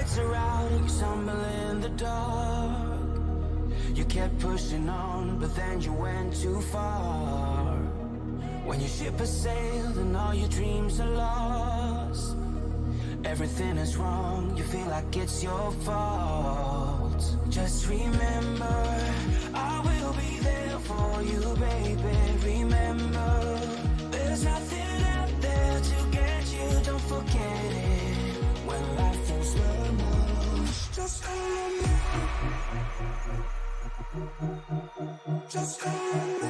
lights are out, you stumble in the dark. You kept pushing on, but then you went too far. When your ship has sailed and all your dreams are lost, everything is wrong, you feel like it's your fault. Just remember, I will be there for you, baby. Remember, there's nothing out there to get you, don't forget it. When life feels lemons, just call on me. Just call on me.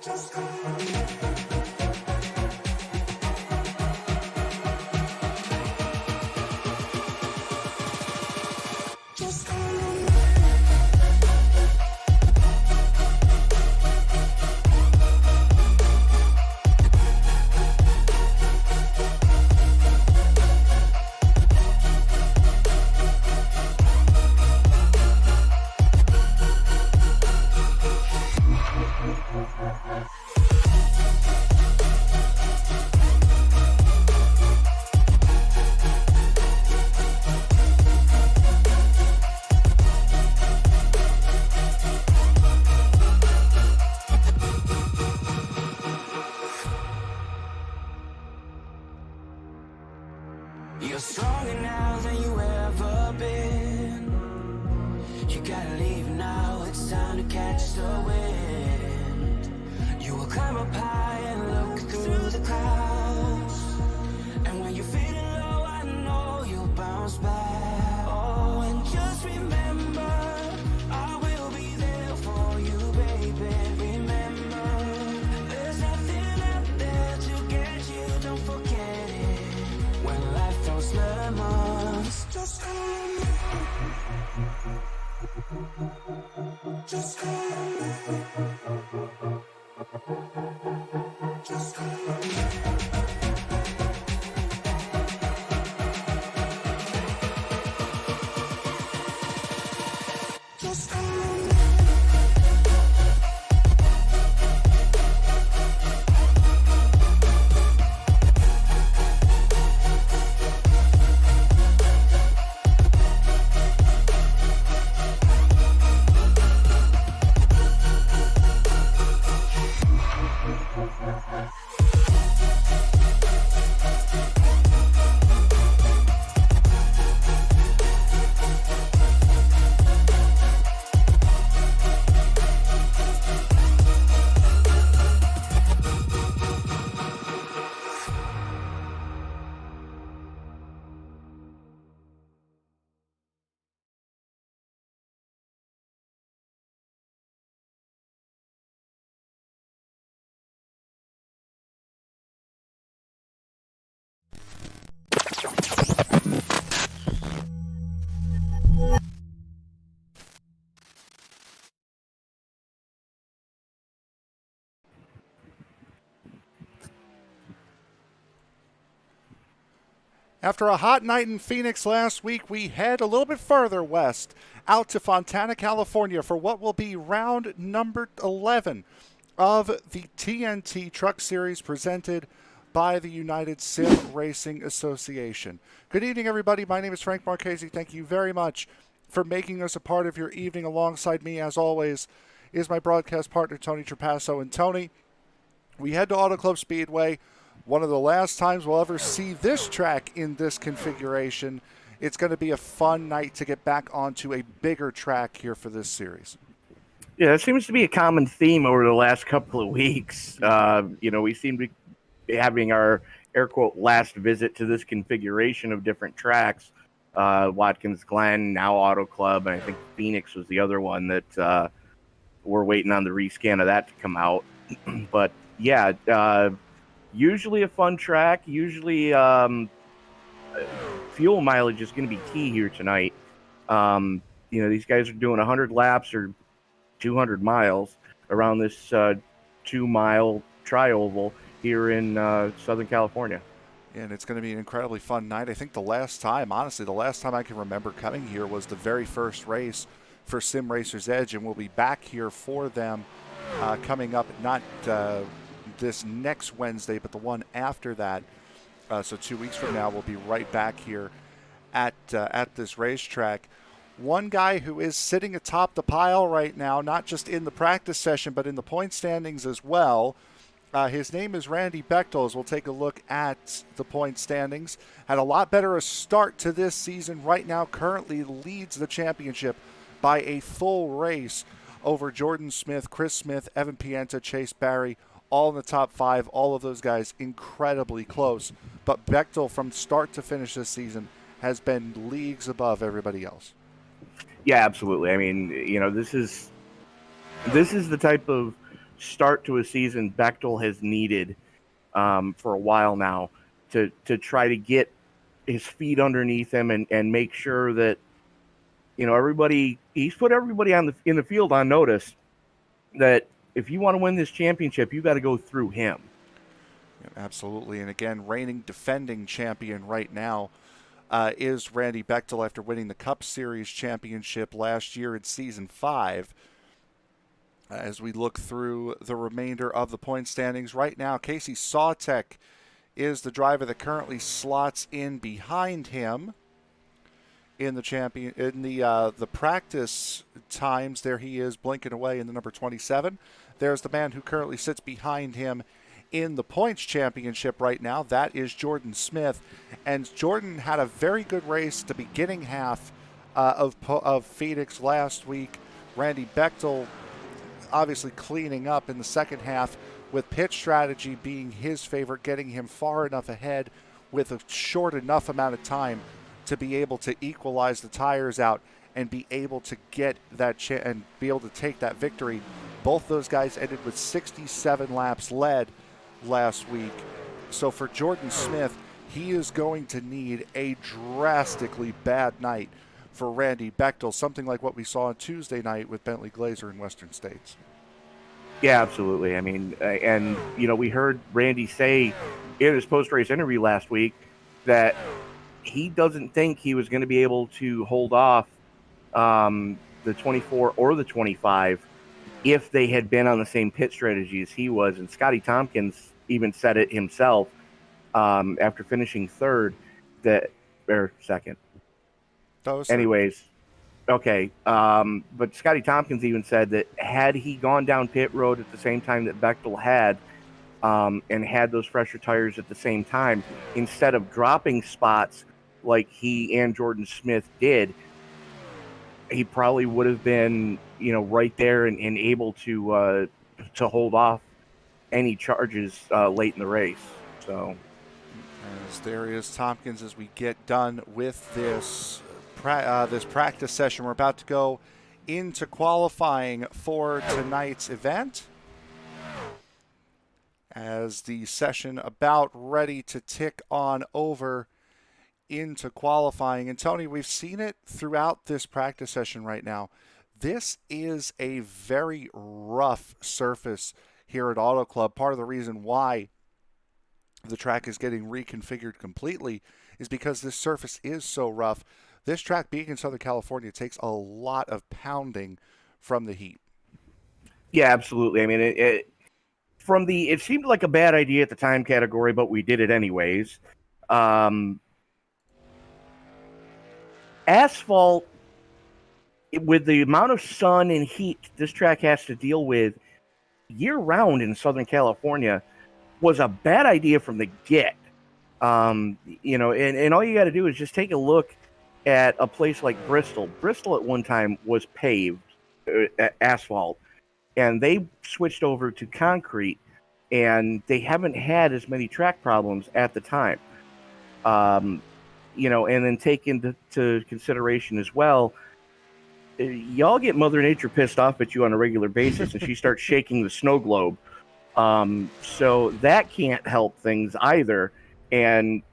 Just call on me. You're stronger now than you ever been. You gotta leave now, it's time to catch the wind. You will climb up high and look through the clouds, and when you're feeling low, I know you'll bounce back. Oh, and just remember, I will be there for you, baby. Remember, there's nothing out there to get you, don't forget it. When life throws lemons, just call on me. Just call on me. Just call on me. Just call on me. After a hot night in Phoenix last week, we head a little bit further west, out to Fontana, California for what will be round number 11 of the TNT Truck Series presented by the United Sim Racing Association. Good evening, everybody. My name is Frank Marchese. Thank you very much for making us a part of your evening. Alongside me, as always, is my broadcast partner, Tony Trapasso. And Tony, we head to Auto Club Speedway. One of the last times we'll ever see this track in this configuration. It's going to be a fun night to get back onto a bigger track here for this series. Yeah, it seems to be a common theme over the last couple of weeks. We seem to be having our air quote last visit to this configuration of different tracks. Watkins Glen, now Auto Club, and I think Phoenix was the other one that we're waiting on the rescan of that to come out. But yeah, usually a fun track. Usually fuel mileage is going to be key here tonight. These guys are doing 100 laps or 200 miles around this 2-mile tri-oval here in Southern California. And it's going to be an incredibly fun night. I think the last time I can remember coming here was the very first race for Sim Racers Edge, and we'll be back here for them coming up, not this next Wednesday, but the one after that. So 2 weeks from now, we'll be right back here at this racetrack. One guy who is sitting atop the pile right now, not just in the practice session, but in the point standings as well. His name is Randy Bechtel. As we'll take a look at the point standings. Had a lot better a start to this season. Right now, currently leads the championship by a full race over Jordan Smith, Chris Smith, Evan Pienta, Chase Barry, all in the top 5. All of those guys incredibly close. But Bechtel, from start to finish this season, has been leagues above everybody else. Yeah, absolutely. I mean, this is the type of start to a season Bechtel has needed for a while now to try to get his feet underneath him and make sure that he's put everybody in the field on notice that if you want to win this championship, you got to go through him. Absolutely. And again, reigning defending champion right now is Randy Bechtel after winning the Cup Series championship last year in Season 5. As we look through the remainder of the point standings right now, Casey Sawtek is the driver that currently slots in behind him in the practice times. There he is, blinking away in the number 27. There's the man who currently sits behind him in the points championship right now. That is Jordan Smith. And Jordan had a very good race at the beginning half of Phoenix last week. Randy Bechtel obviously cleaning up in the second half, with pit strategy being his favorite, getting him far enough ahead with a short enough amount of time to be able to equalize the tires out and be able to get that and be able to take that victory. Both those guys ended with 67 laps led last week. So for Jordan Smith, he is going to need a drastically bad night for Randy Bechtel, something like what we saw on Tuesday night with Bentley Glazer in Western States. Yeah, absolutely. I mean, we heard Randy say in his post-race interview last week that he doesn't think he was going to be able to hold off the 24 or the 25 if they had been on the same pit strategy as he was. And Scotty Tompkins even said it himself after finishing second. Anyways, okay. But Scotty Tompkins even said that had he gone down pit road at the same time that Bechtel had, and had those fresher tires at the same time, instead of dropping spots like he and Jordan Smith did, he probably would have been, right there and able to hold off any charges late in the race. So, as there is Tompkins, as we get done with this practice session, we're about to go into qualifying for tonight's event. As the session about ready to tick on over into qualifying. And Tony, we've seen it throughout this practice session right now. This is a very rough surface here at Auto Club. Part of the reason why the track is getting reconfigured completely is because this surface is so rough. This track being in Southern California takes a lot of pounding from the heat. Yeah, absolutely. I mean, it seemed like a bad idea at the time category, but we did it anyways. Asphalt, with the amount of sun and heat this track has to deal with year-round in Southern California, was a bad idea from the get. And all you got to do is just take a look at a place like Bristol. Bristol at one time was paved asphalt, and they switched over to concrete, and they haven't had as many track problems at the time. And then take into consideration as well, y'all get Mother Nature pissed off at you on a regular basis, and she starts shaking the snow globe. So that can't help things either. And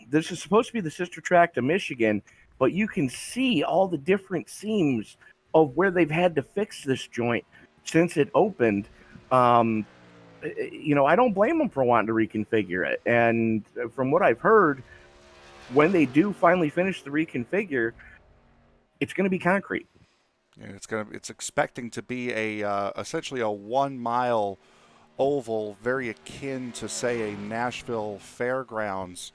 this is supposed to be the sister track to Michigan, but you can see all the different seams of where they've had to fix this joint since it opened. I don't blame them for wanting to reconfigure it. And from what I've heard, when they do finally finish the reconfigure, it's going to be concrete. And it's expecting to be essentially a 1 mile oval, very akin to, say, a Nashville Fairgrounds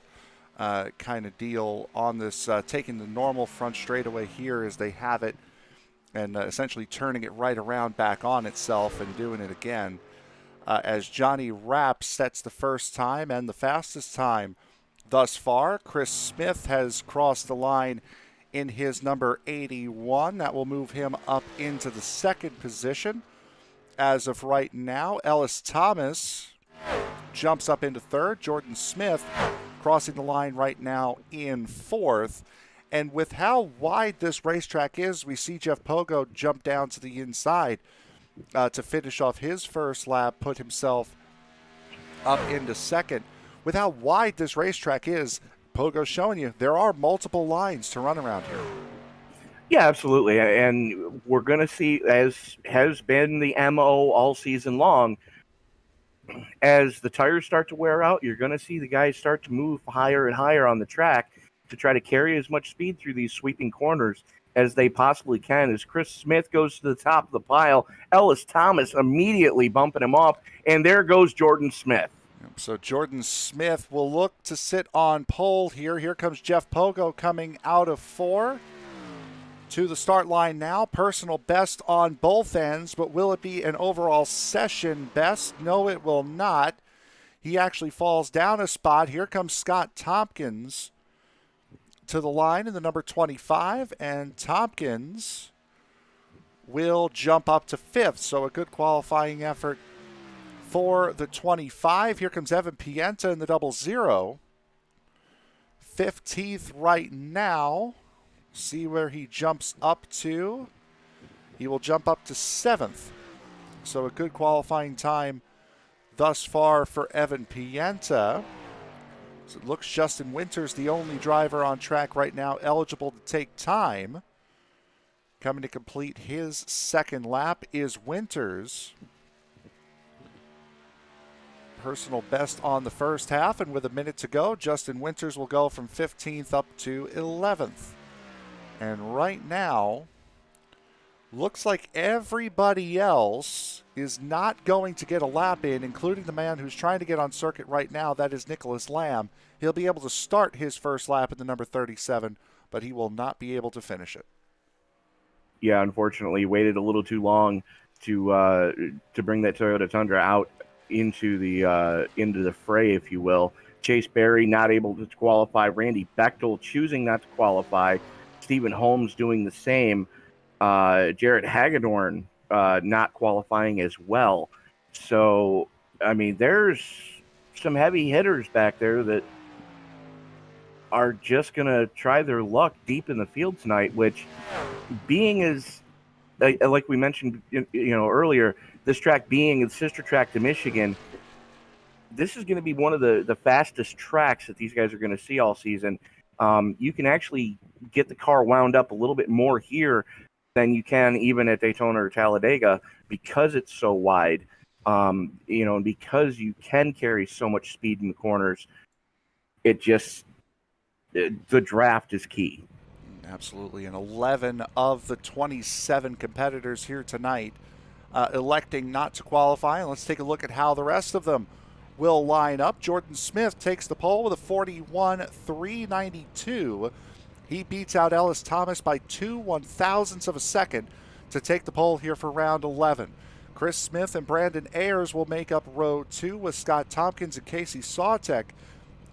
kind of deal on this, taking the normal front straightaway here as they have it and essentially turning it right around back on itself and doing it again. As Johnny Rapp sets the first time and the fastest time thus far, Chris Smith has crossed the line in his number 81. That will move him up into the second position. As of right now, Ellis Thomas jumps up into third. Jordan Smith crossing the line right now in fourth. And with how wide this racetrack is, we see Jeff Pogo jump down to the inside to finish off his first lap, put himself up into second. With how wide this racetrack is, Pogo's showing you there are multiple lines to run around here. Yeah, absolutely. And we're going to see, as has been the MO all season long, as the tires start to wear out, you're going to see the guys start to move higher and higher on the track to try to carry as much speed through these sweeping corners as they possibly can. As Chris Smith goes to the top of the pile, Ellis Thomas immediately bumping him off, and there goes Jordan Smith. So Jordan Smith will look to sit on pole here. Here comes Jeff Pogo coming out of 4 to the start line now. Personal best on both ends, but will it be an overall session best? No, it will not. He actually falls down a spot. Here comes Scott Tompkins to the line in the number 25, and Tompkins will jump up to 5th. So a good qualifying effort for the 25. Here comes Evan Pienta in the 00. 15th right now. See where he jumps up to. He will jump up to 7th. So a good qualifying time thus far for Evan Pienta. So it looks Justin Winters the only driver on track right now eligible to take time. Coming to complete his second lap is Winters. Personal best on the first half, and with a minute to go, Justin Winters will go from 15th up to 11th. And right now, looks like everybody else is not going to get a lap in, including the man who's trying to get on circuit right now. That is Nicholas Lamb. He'll be able to start his first lap in the number 37, but he will not be able to finish it. Yeah, unfortunately, waited a little too long to bring that Toyota Tundra out into the fray, if you will. Chase Berry not able to qualify. Randy Bechtel choosing not to qualify. Stephen Holmes doing the same. Jarrett Hagedorn not qualifying as well. So, I mean, there's some heavy hitters back there that are just going to try their luck deep in the field tonight, which, being as, like we mentioned earlier, this track being the sister track to Michigan, this is going to be one of the fastest tracks that these guys are going to see all season. You can actually get the car wound up a little bit more here than you can even at Daytona or Talladega because it's so wide. And because you can carry so much speed in the corners, the draft is key. Absolutely. And 11 of the 27 competitors here tonight electing not to qualify. And let's take a look at how the rest of them will line up. Jordan Smith takes the pole with a 41.392. He beats out Ellis Thomas by 2/1000ths of a second to take the pole here for round 11. Chris Smith and Brandon Ayers will make up row 2 with Scott Tompkins and Casey Sawtek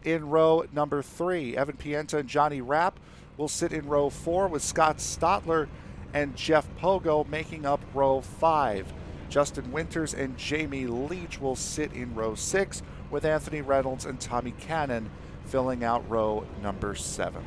in row number 3. Evan Pienta and Johnny Rapp will sit in row 4 with Scott Stotler and Jeff Pogo making up row 5. Justin Winters and Jamie Leach will sit in row 6 with Anthony Reynolds and Tommy Cannon filling out row number 7.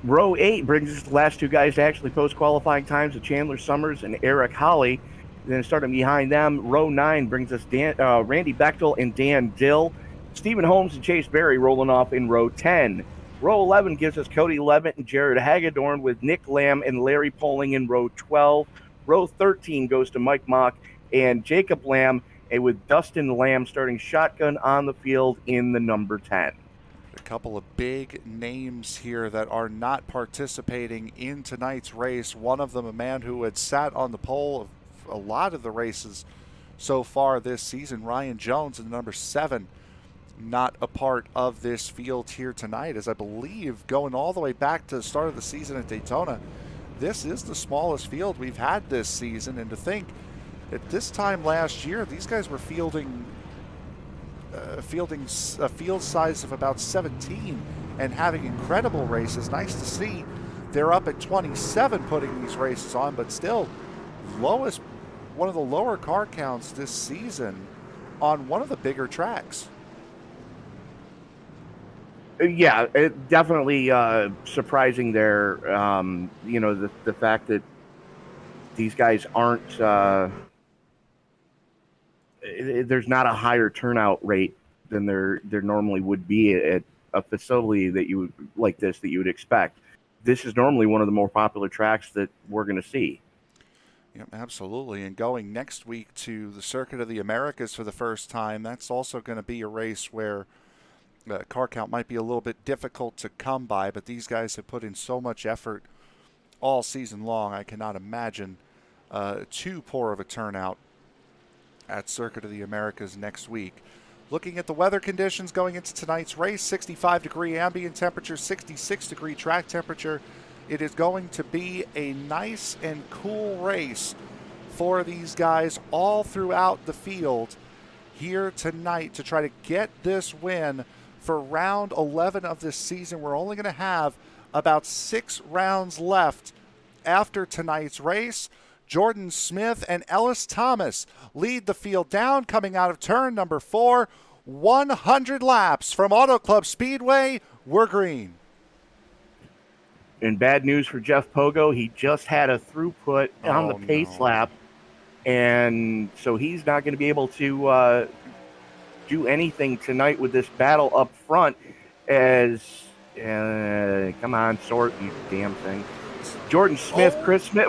Row 8 brings us the last two guys to actually post qualifying times of Chandler Summers and Eric Holly. Then starting behind them, row 9 brings us Randy Bechtel and Dan Dill. Stephen Holmes and Chase Berry rolling off in row 10. Row 11 gives us Cody Levitt and Jared Hagedorn with Nick Lamb and Larry Poling in row 12. Row 13 goes to Mike Mock and Jacob Lamb, and with Dustin Lamb starting shotgun on the field in the number 10. A couple of big names here that are not participating in tonight's race. One of them a man who had sat on the pole of a lot of the races so far this season, Ryan Jones in number 7. Not a part of this field here tonight, as I believe going all the way back to the start of the season at Daytona, this is the smallest field we've had this season. And to think at this time last year, these guys were fielding a field size of about 17 and having incredible races. Nice to see they're up at 27 putting these races on, but still one of the lower car counts this season on one of the bigger tracks. Yeah, it definitely surprising there. The fact that these guys aren't there's not a higher turnout rate than there normally would be at a facility that you would like this that you would expect. This is normally one of the more popular tracks that we're going to see. Yep, absolutely. And going next week to the Circuit of the Americas for the first time, that's also going to be a race where car count might be a little bit difficult to come by, but these guys have put in so much effort all season long. I cannot imagine too poor of a turnout at Circuit of the Americas next week. Looking at the weather conditions going into tonight's race, 65-degree ambient temperature, 66-degree track temperature. It is going to be a nice and cool race for these guys all throughout the field here tonight to try to get this win for round 11 of this season. We're only going to have about 6 rounds left after tonight's race. Jordan Smith and Ellis Thomas lead the field down coming out of turn number 4. 100 laps from Auto Club Speedway. We're green. And bad news for Jeff Pogo. He just had a throughput on the pace lap, and so he's not going to be able to do anything tonight with this battle up front. As come on, sort you damn thing. Jordan Smith, Chris Smith,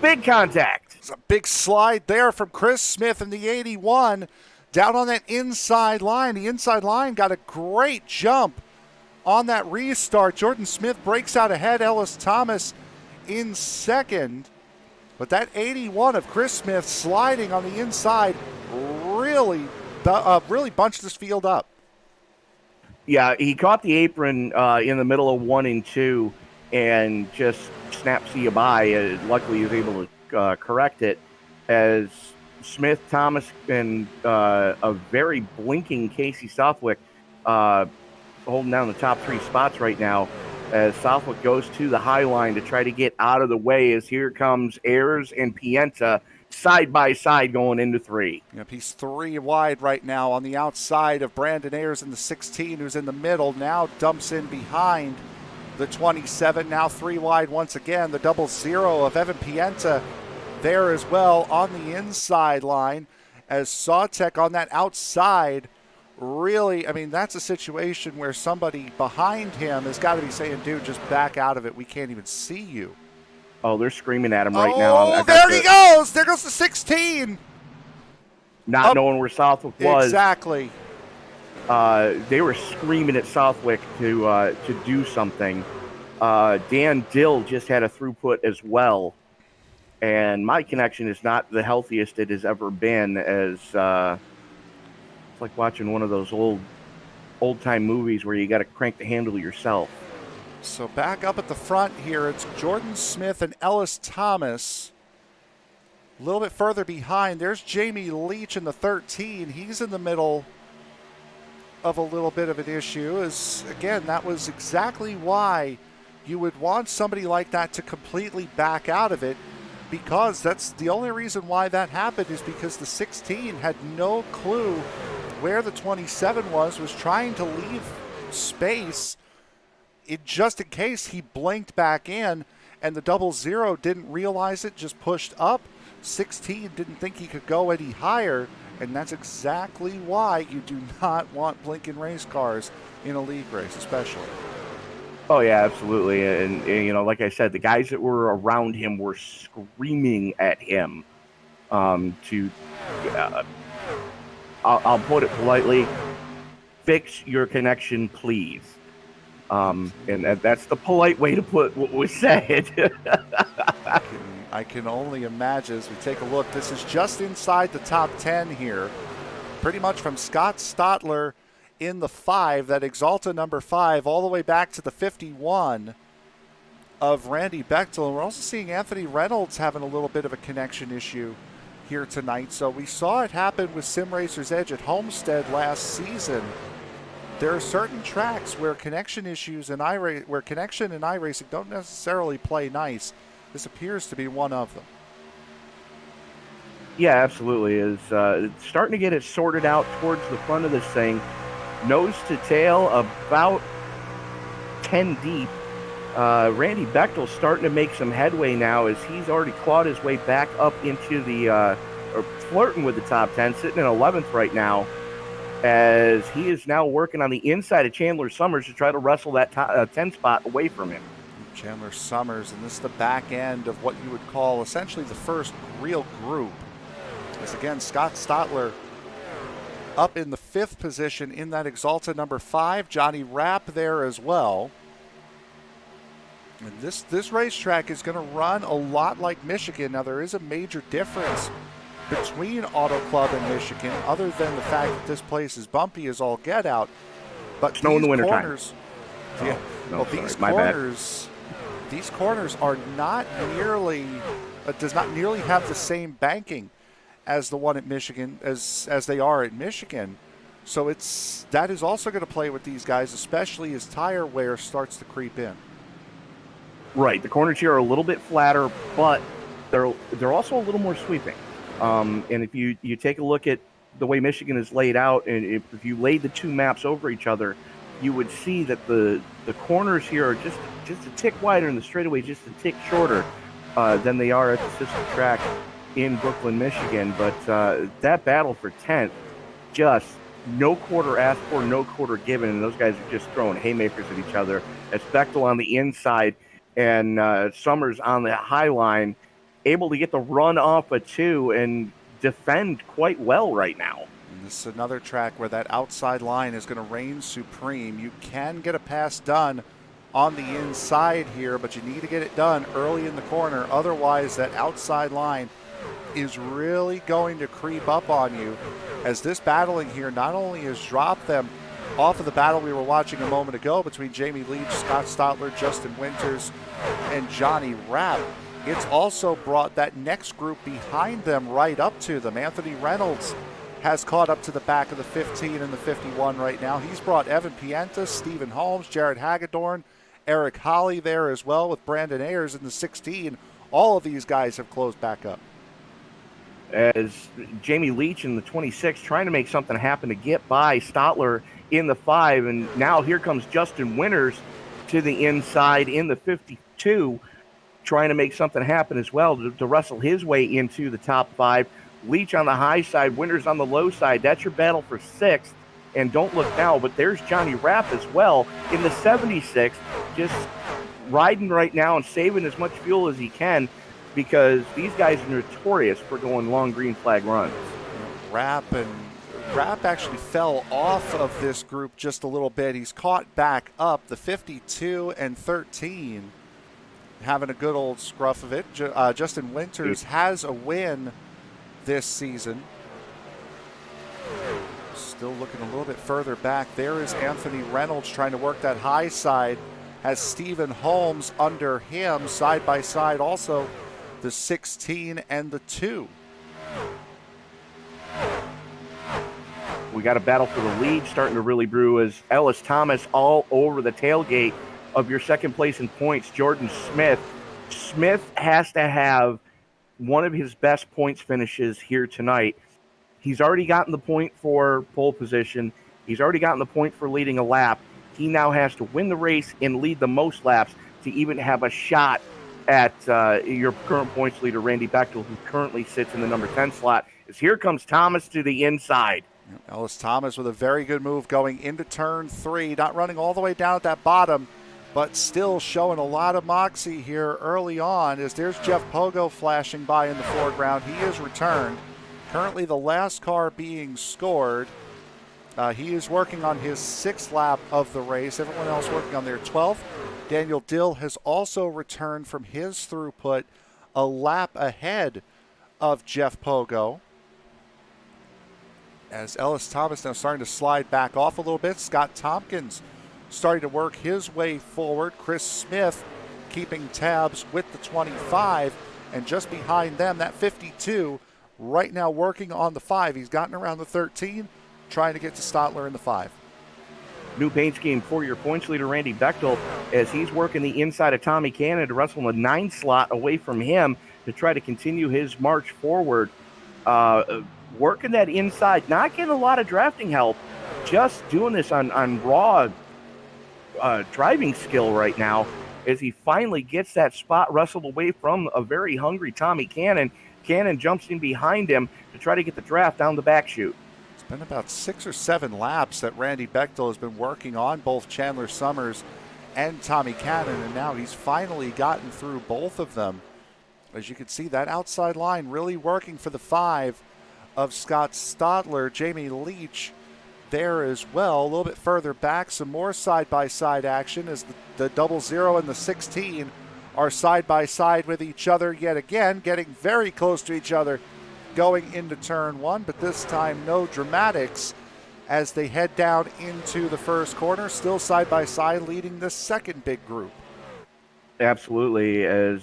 big contact. It's a big slide there from Chris Smith in the 81 down on that inside line. The inside line got a great jump on that restart. Jordan Smith breaks out ahead. Ellis Thomas in second. But that 81 of Chris Smith sliding on the inside really bunched this field up. Yeah, he caught the apron in the middle of 1 and 2 and just snapped see you by. Luckily, he was able to correct it as Smith, Thomas, and a very blinking Casey Southwick holding down the top 3 spots right now as Southwick goes to the high line to try to get out of the way as here comes Ayers and Pienta side by side going into 3. Yep, he's 3 wide right now on the outside of Brandon Ayers in the 16, who's in the middle. Now dumps in behind the 27. Now 3 wide once again. The 00 of Evan Pienta there as well on the inside line as Sawtek on that outside. Really, I mean, that's a situation where somebody behind him has got to be saying, dude, just back out of it. We can't even see you. Oh, they're screaming at him right now. Oh, there he goes. There goes the 16. not knowing where Southwick was. Exactly. They were screaming at Southwick to do something. Dan Dill just had a throughput as well. And my connection is not the healthiest it has ever been, as it's like watching one of those old-time movies where you got to crank the handle yourself. So back up at the front here, it's Jordan Smith and Ellis Thomas. A little bit further behind, there's Jamie Leach in the 13. He's in the middle of a little bit of an issue. Again, that was exactly why you would want somebody like that to completely back out of it, because that's the only reason why that happened, is because the 16 had no clue where the 27 was trying to leave space just in case he blinked back in, and the 00 didn't realize it, just pushed up. 16 didn't think he could go any higher, and that's exactly why you do not want blinking race cars in a league race, especially. Oh, yeah, absolutely. And, you know, like I said, the guys that were around him were screaming at him I'll put it politely, fix your connection, please. And that's the polite way to put what was said. I can only imagine as we take a look. This is just inside the top 10 here. Pretty much from Scott Stotler in the 5, that Exalta number 5, all the way back to the 51 of Randy Bechtel. And we're also seeing Anthony Reynolds having a little bit of a connection issue here tonight. So we saw it happen with Sim Racer's Edge at Homestead last season. There are certain tracks where connection issues and where connection and iRacing don't necessarily play nice. This appears to be one of them. Yeah, absolutely. It's starting to get it sorted out towards the front of this thing. Nose to tail, about 10 deep. Randy Bechtel's starting to make some headway now, as he's already clawed his way back up into or flirting with the top 10, sitting in 11th right now, as he is now working on the inside of Chandler Summers to try to wrestle that 10 spot away from him. Chandler Summers, and this is the back end of what you would call essentially the first real group. As again, Scott Stotler up in the 5th position in that Exalta number 5. Johnny Rapp there as well. And this racetrack is going to run a lot like Michigan. Now, there is a major difference between Auto Club and Michigan, other than the fact that this place is bumpy as all get out. But snow in the wintertime. Corners, yeah, these corners are not nearly, does not nearly have the same banking as the one at Michigan, as they are at Michigan. So that is also going to play with these guys, especially as tire wear starts to creep in. Right, the corners here are a little bit flatter, but they're also a little more sweeping. And if you take a look at the way Michigan is laid out, and if you laid the two maps over each other, you would see that the corners here are just a tick wider and the straightaway just a tick shorter than they are at the sister track in Brooklyn, Michigan. But that battle for 10th, just no quarter asked for, no quarter given, and those guys are just throwing haymakers at each other. It's Bechtel on the inside and Summers on the high line, able to get the run off a 2 and defend quite well right now. And this is another track where that outside line is going to reign supreme. You can get a pass done on the inside here, but you need to get it done early in the corner. Otherwise, that outside line is really going to creep up on you, as this battling here not only has dropped them off of the battle we were watching a moment ago between Jamie Leach, Scott Stotler, Justin Winters, and Johnny Rapp, it's also brought that next group behind them right up to them. Anthony Reynolds has caught up to the back of the 15 and the 51 right now. He's brought Evan Pienta, Stephen Holmes, Jared Hagedorn, Eric Holly there as well, with Brandon Ayers in the 16. All of these guys have closed back up. As Jamie Leach in the 26 trying to make something happen to get by Stotler in the 5, and now here comes Justin Winters to the inside in the 52, trying to make something happen as well to wrestle his way into the top 5. Leach on the high side, Winters on the low side. That's your battle for 6th. And don't look now, but there's Johnny Rapp as well in the 76, just riding right now and saving as much fuel as he can, because these guys are notorious for going long green flag runs. Rapp actually fell off of this group just a little bit. He's caught back up. The 52 and 13 having a good old scruff of it. Justin Winters has a win this season. Still looking a little bit further back. There is Anthony Reynolds trying to work that high side. Has Stephen Holmes under him side by side. Also the 16 and the 2. We got a battle for the lead starting to really brew as Ellis Thomas all over the tailgate of your second place in points, Jordan Smith. Smith has to have one of his best points finishes here tonight. He's already gotten the point for pole position. He's already gotten the point for leading a lap. He now has to win the race and lead the most laps to even have a shot at your current points leader, Randy Bechtel, who currently sits in the number 10 slot. As here comes Thomas to the inside. Ellis Thomas with a very good move going into turn 3, not running all the way down at that bottom, but still showing a lot of moxie here early on as there's Jeff Pogo flashing by in the foreground. He is returned. Currently the last car being scored. He is working on his 6th lap of the race. Everyone else working on their 12th. Daniel Dill has also returned from his throughput a lap ahead of Jeff Pogo. As Ellis Thomas now starting to slide back off a little bit. Scott Tompkins starting to work his way forward. Chris Smith keeping tabs with the 25. And just behind them, that 52 right now working on the 5. He's gotten around the 13, trying to get to Stotler in the 5. New paint scheme for your points leader, Randy Bechtel, as he's working the inside of Tommy Cannon to wrestle in the 9 slot away from him to try to continue his march forward. Working that inside, not getting a lot of drafting help, just doing this on raw driving skill right now as he finally gets that spot wrestled away from a very hungry Tommy Cannon. Cannon jumps in behind him to try to get the draft down the back chute. It's been about 6 or 7 laps that Randy Bechtel has been working on both Chandler Summers and Tommy Cannon, and now he's finally gotten through both of them. As you can see, that outside line really working for the 5 of Scott Stotler. Jamie Leach there as well. A little bit further back, some more side-by-side action as the 00 and the 16 are side-by-side with each other yet again, getting very close to each other going into turn 1, but this time no dramatics as they head down into the first corner, still side-by-side leading the second big group. Absolutely, as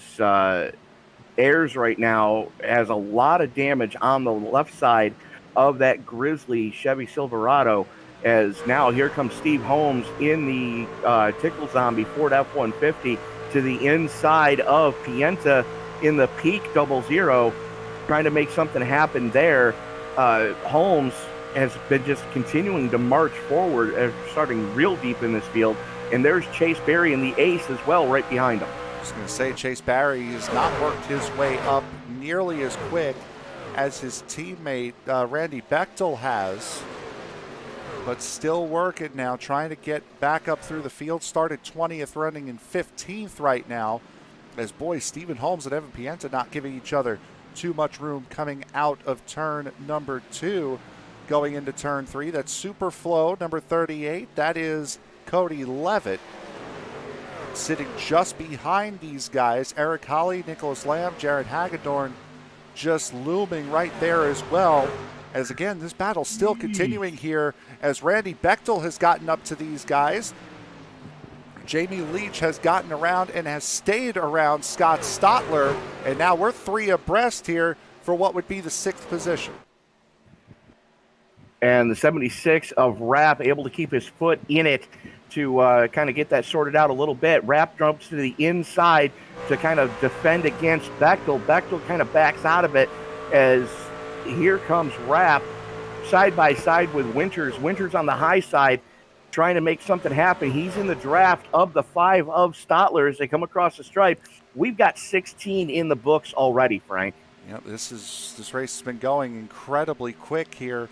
Ayers right now has a lot of damage on the left side of that Grizzly Chevy Silverado, as now here comes Steve Holmes in the Tickle Zombie Ford F-150 to the inside of Pienta in the Peak 00, trying to make something happen there. Holmes has been just continuing to march forward, starting real deep in this field, and there's Chase Berry in the ace as well right behind him. I was going to say, Chase Barry has not worked his way up nearly as quick as his teammate Randy Bechtel has, but still working now, trying to get back up through the field. Started 20th, running in 15th right now, as boy, Stephen Holmes and Evan Pienta not giving each other too much room coming out of turn number 2, going into turn 3. That's Super Flow number 38. That is Cody Levitt. Sitting just behind these guys, Eric Holly, Nicholas Lamb, Jared Hagedorn just looming right there as well. As again, this battle's still continuing here as Randy Bechtel has gotten up to these guys. Jamie Leach has gotten around and has stayed around Scott Stotler, and now we're 3 abreast here for what would be the 6th position. And the 76 of Rapp able to keep his foot in it to kind of get that sorted out a little bit. Rapp jumps to the inside to kind of defend against Bechtel. Bechtel kind of backs out of it as here comes Rapp side by side with Winters. Winters on the high side trying to make something happen. He's in the draft of the 5 of Stotler as they come across the stripe. We've got 16 in the books already, Frank. Yeah, this race has been going incredibly quick here.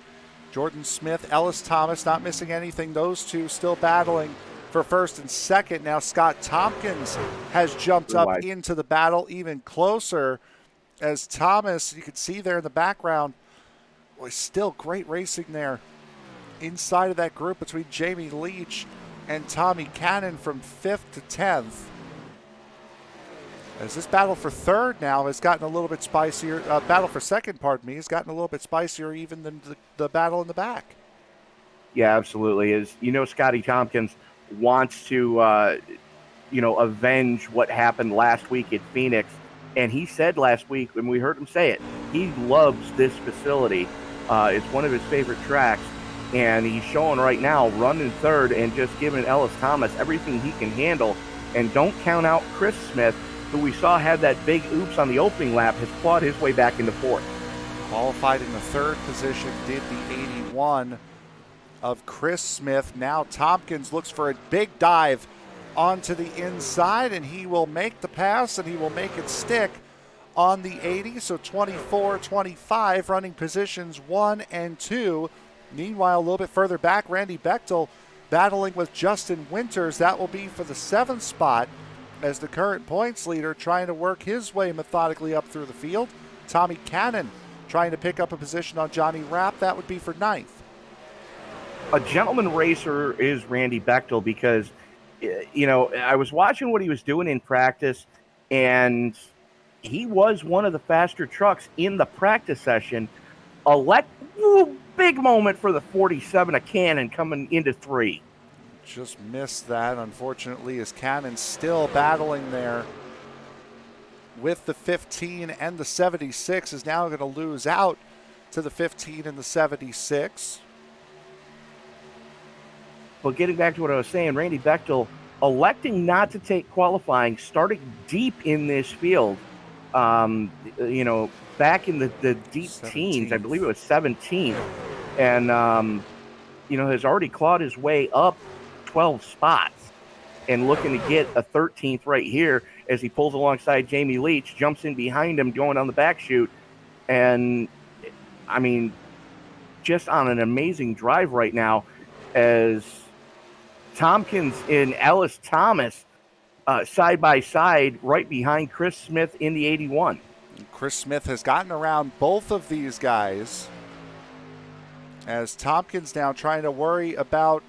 Jordan Smith, Ellis Thomas not missing anything. Those two still battling for first and second. Now Scott Tompkins has jumped up into the battle even closer as Thomas, you can see there in the background, Boy, still great racing there inside of that group between Jamie Leach and Tommy Cannon from 5th to 10th. As this battle for third now has gotten a little bit spicier, battle for second, pardon me, has gotten a little bit spicier even than the battle in the back. Yeah, absolutely. As you know, Scotty Tompkins wants to, avenge what happened last week at Phoenix. And he said last week, when we heard him say it, he loves this facility. It's one of his favorite tracks. And he's showing right now, running third and just giving Ellis Thomas everything he can handle. And don't count out Chris Smith, who we saw had that big oops on the opening lap, has clawed his way back into fourth. Qualified in the third position, did the 81 of Chris Smith. Now Tompkins looks for a big dive onto the inside, and he will make the pass, and he will make it stick on the 80. So 24-25, running positions 1 and 2. Meanwhile, a little bit further back, Randy Bechtel battling with Justin Winters. That will be for the 7th spot as the current points leader, trying to work his way methodically up through the field. Tommy Cannon trying to pick up a position on Johnny Rapp. That would be for 9th. A gentleman racer is Randy Bechtel because, I was watching what he was doing in practice, and he was one of the faster trucks in the practice session. Big moment for the 47 of Cannon coming into 3. Just missed that, unfortunately, as Cannon still battling there with the 15 and the 76, is now going to lose out to the 15 and the 76. But getting back to what I was saying, Randy Bechtel electing not to take qualifying, starting deep in this field, back in the deep 17th. teens, I believe it was 17th, and, has already clawed his way up 12 spots and looking to get a 13th right here as he pulls alongside Jamie Leach, jumps in behind him going on the back chute, and just on an amazing drive right now as Tompkins and Ellis Thomas side by side right behind Chris Smith in the 81. Chris Smith has gotten around both of these guys as Tompkins now trying to worry about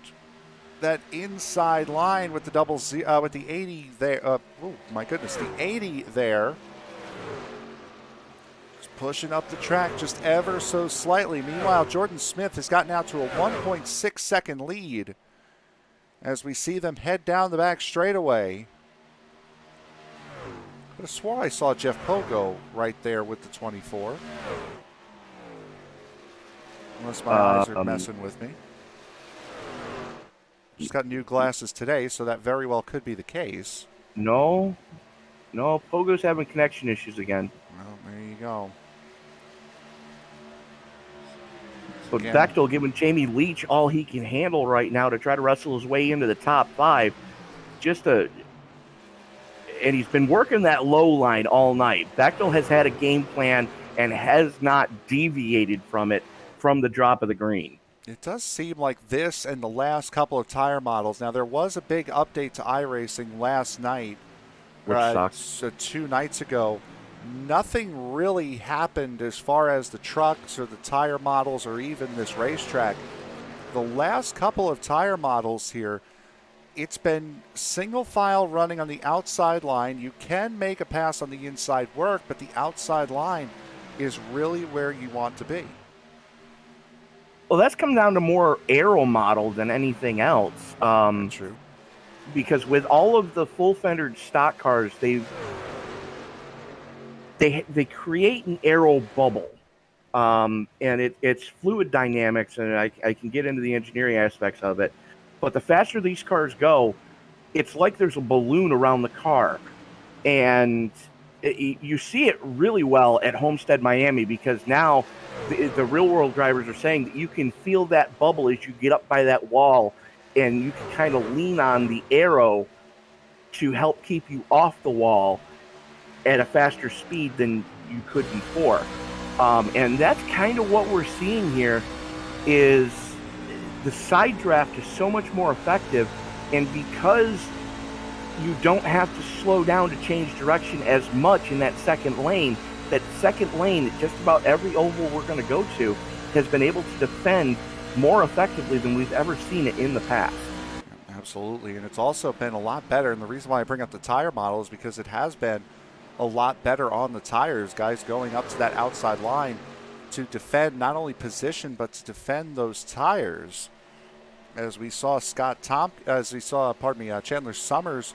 that inside line with the with the 80 there. Oh my goodness, the 80 there. Just pushing up the track just ever so slightly. Meanwhile, Jordan Smith has gotten out to a 1.6 second lead as we see them head down the back straightaway. I could have swore I saw Jeff Pogo right there with the 24. Unless my eyes are messing with me. Just got new glasses today, so that very well could be the case. No, Pogo's having connection issues again. Well, there you go. So Bechtel giving Jamie Leach all he can handle right now to try to wrestle his way into the top 5. And he's been working that low line all night. Bechtel has had a game plan and has not deviated from it from the drop of the green. It does seem like this and the last couple of tire models. Now, there was a big update to iRacing last night. Which sucks. So 2 nights ago. Nothing really happened as far as the trucks or the tire models or even this racetrack. The last couple of tire models here, it's been single file running on the outside line. You can make a pass on the inside work, but the outside line is really where you want to be. Well, that's come down to more aero model than anything else. True. Because with all of the full-fendered stock cars, they create an aero bubble. And it's fluid dynamics, and I can get into the engineering aspects of it. But the faster these cars go, it's like there's a balloon around the car. And you see it really well at Homestead, Miami, because now the real-world drivers are saying that you can feel that bubble as you get up by that wall, and you can kind of lean on the aero to help keep you off the wall at a faster speed than you could before. And that's kind of what we're seeing here is the side draft is so much more effective, and because you don't have to slow down to change direction as much in that second lane at just about every oval we're going to go to has been able to defend more effectively than we've ever seen it in the past. Absolutely, and it's also been a lot better, and the reason why I bring up the tire model is because it has been a lot better on the tires, guys going up to that outside line to defend not only position but to defend those tires. As we saw Chandler Summers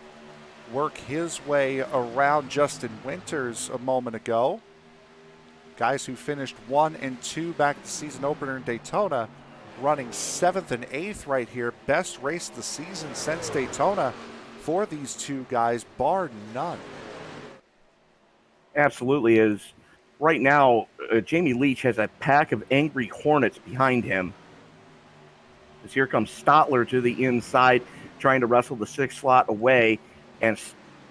work his way around Justin Winters a moment ago. Guys who finished 1 and 2 back at the season opener in Daytona, running 7th and 8th right here. Best race of the season since Daytona for these two guys, bar none. Absolutely is. Right now, Jamie Leach has a pack of angry hornets behind him. As here comes Stotler to the inside, trying to wrestle the 6th slot away, and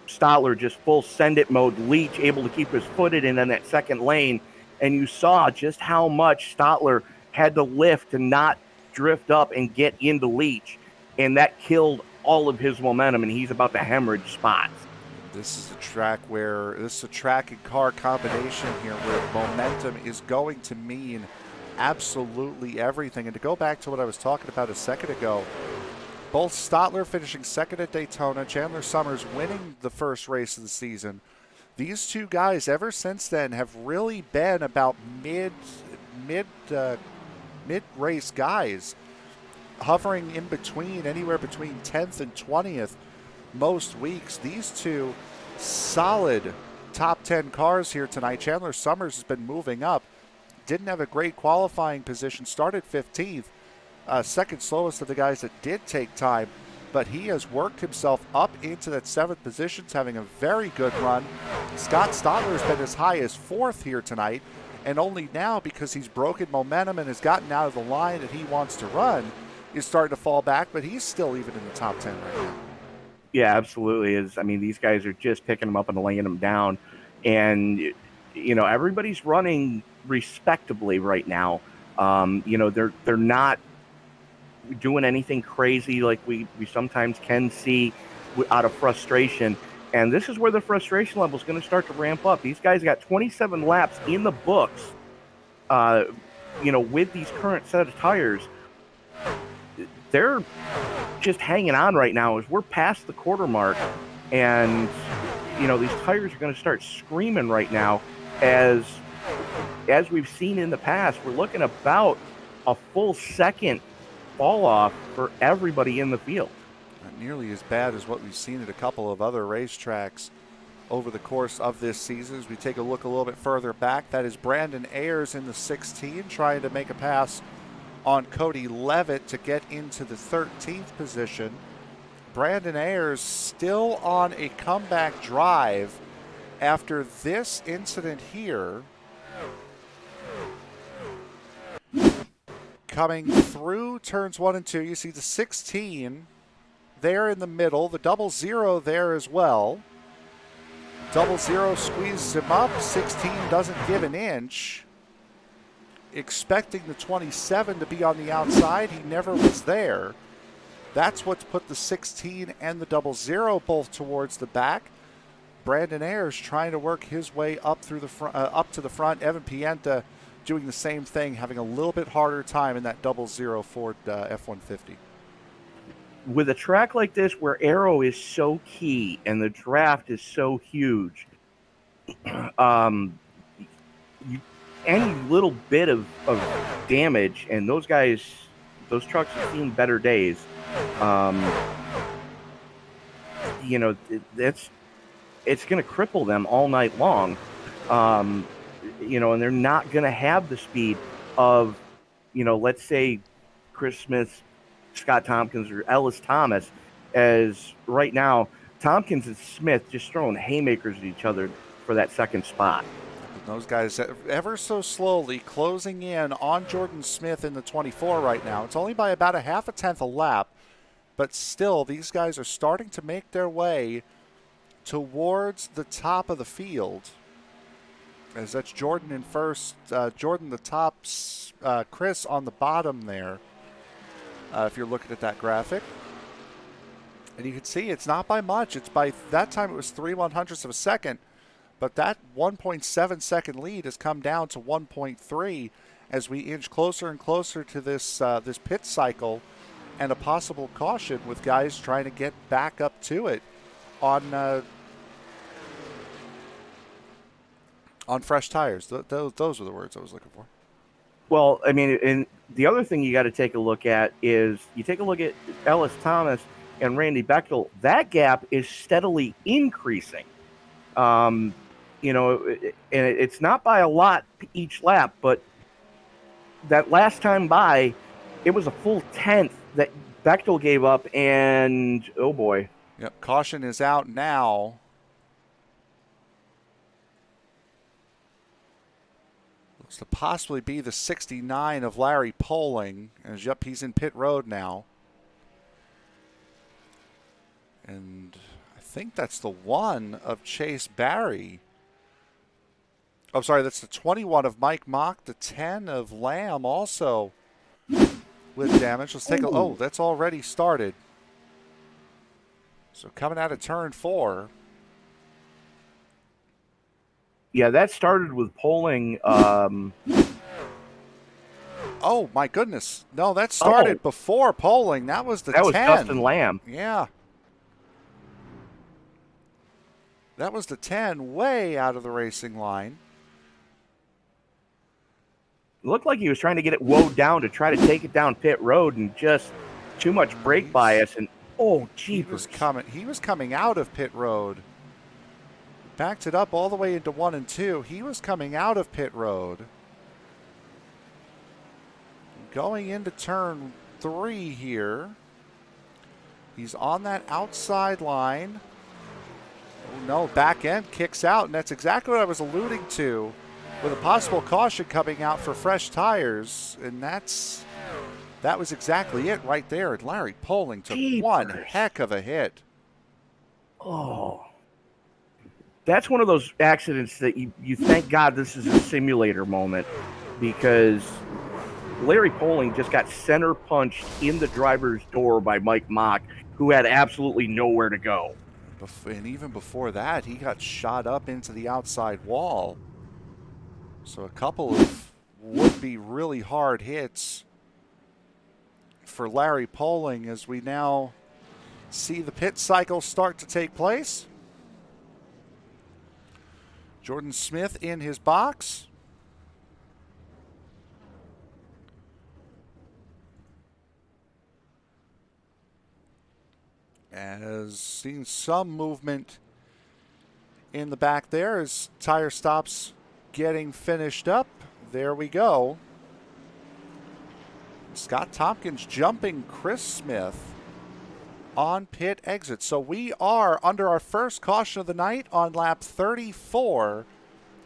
Stotler just full send-it mode. Leach able to keep his footed in on that second lane, and you saw just how much Stotler had to lift to not drift up and get into Leach, and that killed all of his momentum, and he's about to hemorrhage spots. This is a track and car combination here where momentum is going to mean absolutely everything. And to go back to what I was talking about a second ago, both Stotler finishing 2nd at Daytona, Chandler Summers winning the first race of the season. These two guys ever since then have really been about mid-race guys, hovering in between, anywhere between 10th and 20th most weeks. These two solid top 10 cars here tonight. Chandler Summers has been moving up. Didn't have a great qualifying position. Started 15th. Second slowest of the guys that did take time. But he has worked himself up into that 7th position, having a very good run. Scott Stotler has been as high as 4th here tonight. And only now, because he's broken momentum and has gotten out of the line that he wants to run, is starting to fall back. But he's still even in the top 10 right now. Yeah, absolutely. These guys are just picking them up and laying them down. And, everybody's running respectably right now. They're not doing anything crazy like we sometimes can see out of frustration. And this is where the frustration level is going to start to ramp up. These guys got 27 laps in the books, with these current set of tires. They're just hanging on right now as we're past the quarter mark, and these tires are going to start screaming right now. As we've seen in the past, we're looking about a full second fall off for everybody in the field. Not nearly as bad as what we've seen at a couple of other racetracks over the course of this season. As we take a look a little bit further back, that is Brandon Ayers in the 16 trying to make a pass on Cody Levitt to get into the 13th position. Brandon Ayers still on a comeback drive after this incident here. Coming through turns 1 and 2, you see the 16 there in the middle, the 00 there as well. 00 squeezes him up, 16 doesn't give an inch. Expecting the 27 to be on the outside, he never was there. That's what's put the 16 and the 00 both towards the back. Brandon Ayers trying to work his way up through the up to the front. Evan Pienta doing the same thing, having a little bit harder time in that 00 Ford F-150. With a track like this where aero is so key and the draft is so huge, any little bit of damage, and those trucks have seen better days. It's going to cripple them all night long. And they're not going to have the speed of, let's say Chris Smith, Scott Tompkins, or Ellis Thomas, as right now Tompkins and Smith just throwing haymakers at each other for that second spot. Those guys ever so slowly closing in on Jordan Smith in the 24 right now. It's only by about a half a tenth a lap, but still these guys are starting to make their way towards the top of the field. As that's Jordan in first, Jordan the top, Chris on the bottom there, if you're looking at that graphic. And you can see it's not by much. It's by, that time it was 3/100ths of a second. But that 1.7 second lead has come down to 1.3 as we inch closer and closer to this this pit cycle and a possible caution with guys trying to get back up to it on fresh tires. Those were the words I was looking for. Well, I mean, and the other thing you got to take a look at is you take a look at Ellis Thomas and Randy Bechtel. That gap is steadily increasing. You know, and it's not by a lot each lap, but that last time by, it was a full tenth that Bechtel gave up, and oh boy. Yep, caution is out now. Looks to possibly be the 69 of Larry Poling. And yep, he's in pit road now. And I think that's the 1 of Chase Barry. Oh, sorry, that's the 21 of Mike Mock, the 10 of Lamb also with damage. Let's take a oh, that's already started. So coming out of turn 4. Yeah, that started with Poling. Oh, my goodness. No, that started before Poling. That was the 10. That was Dustin Lamb. Yeah. That was the 10 way out of the racing line. It looked like he was trying to get it woed down to try to take it down pit road, and just too much brake bias, and oh, jeepers. He was coming out of pit road. Backed it up all the way into 1 and 2. He was coming out of pit road. Going into turn 3 here. He's on that outside line. Oh, no, back end kicks out, and that's exactly what I was alluding to, with a possible caution coming out for fresh tires, and that was exactly it right there. And Larry Poling took one heck of a hit. Oh, that's one of those accidents that you thank God this is a simulator moment, because Larry Poling just got center punched in the driver's door by Mike Mock, who had absolutely nowhere to go. And even before that, he got shot up into the outside wall. So a couple of would-be really hard hits for Larry Poling as we now see the pit cycle start to take place. Jordan Smith in his box. As seen some movement in the back there as tire stops getting finished up. There we go. Scott Tompkins jumping Chris Smith on pit exit. So we are under our first caution of the night on lap 34.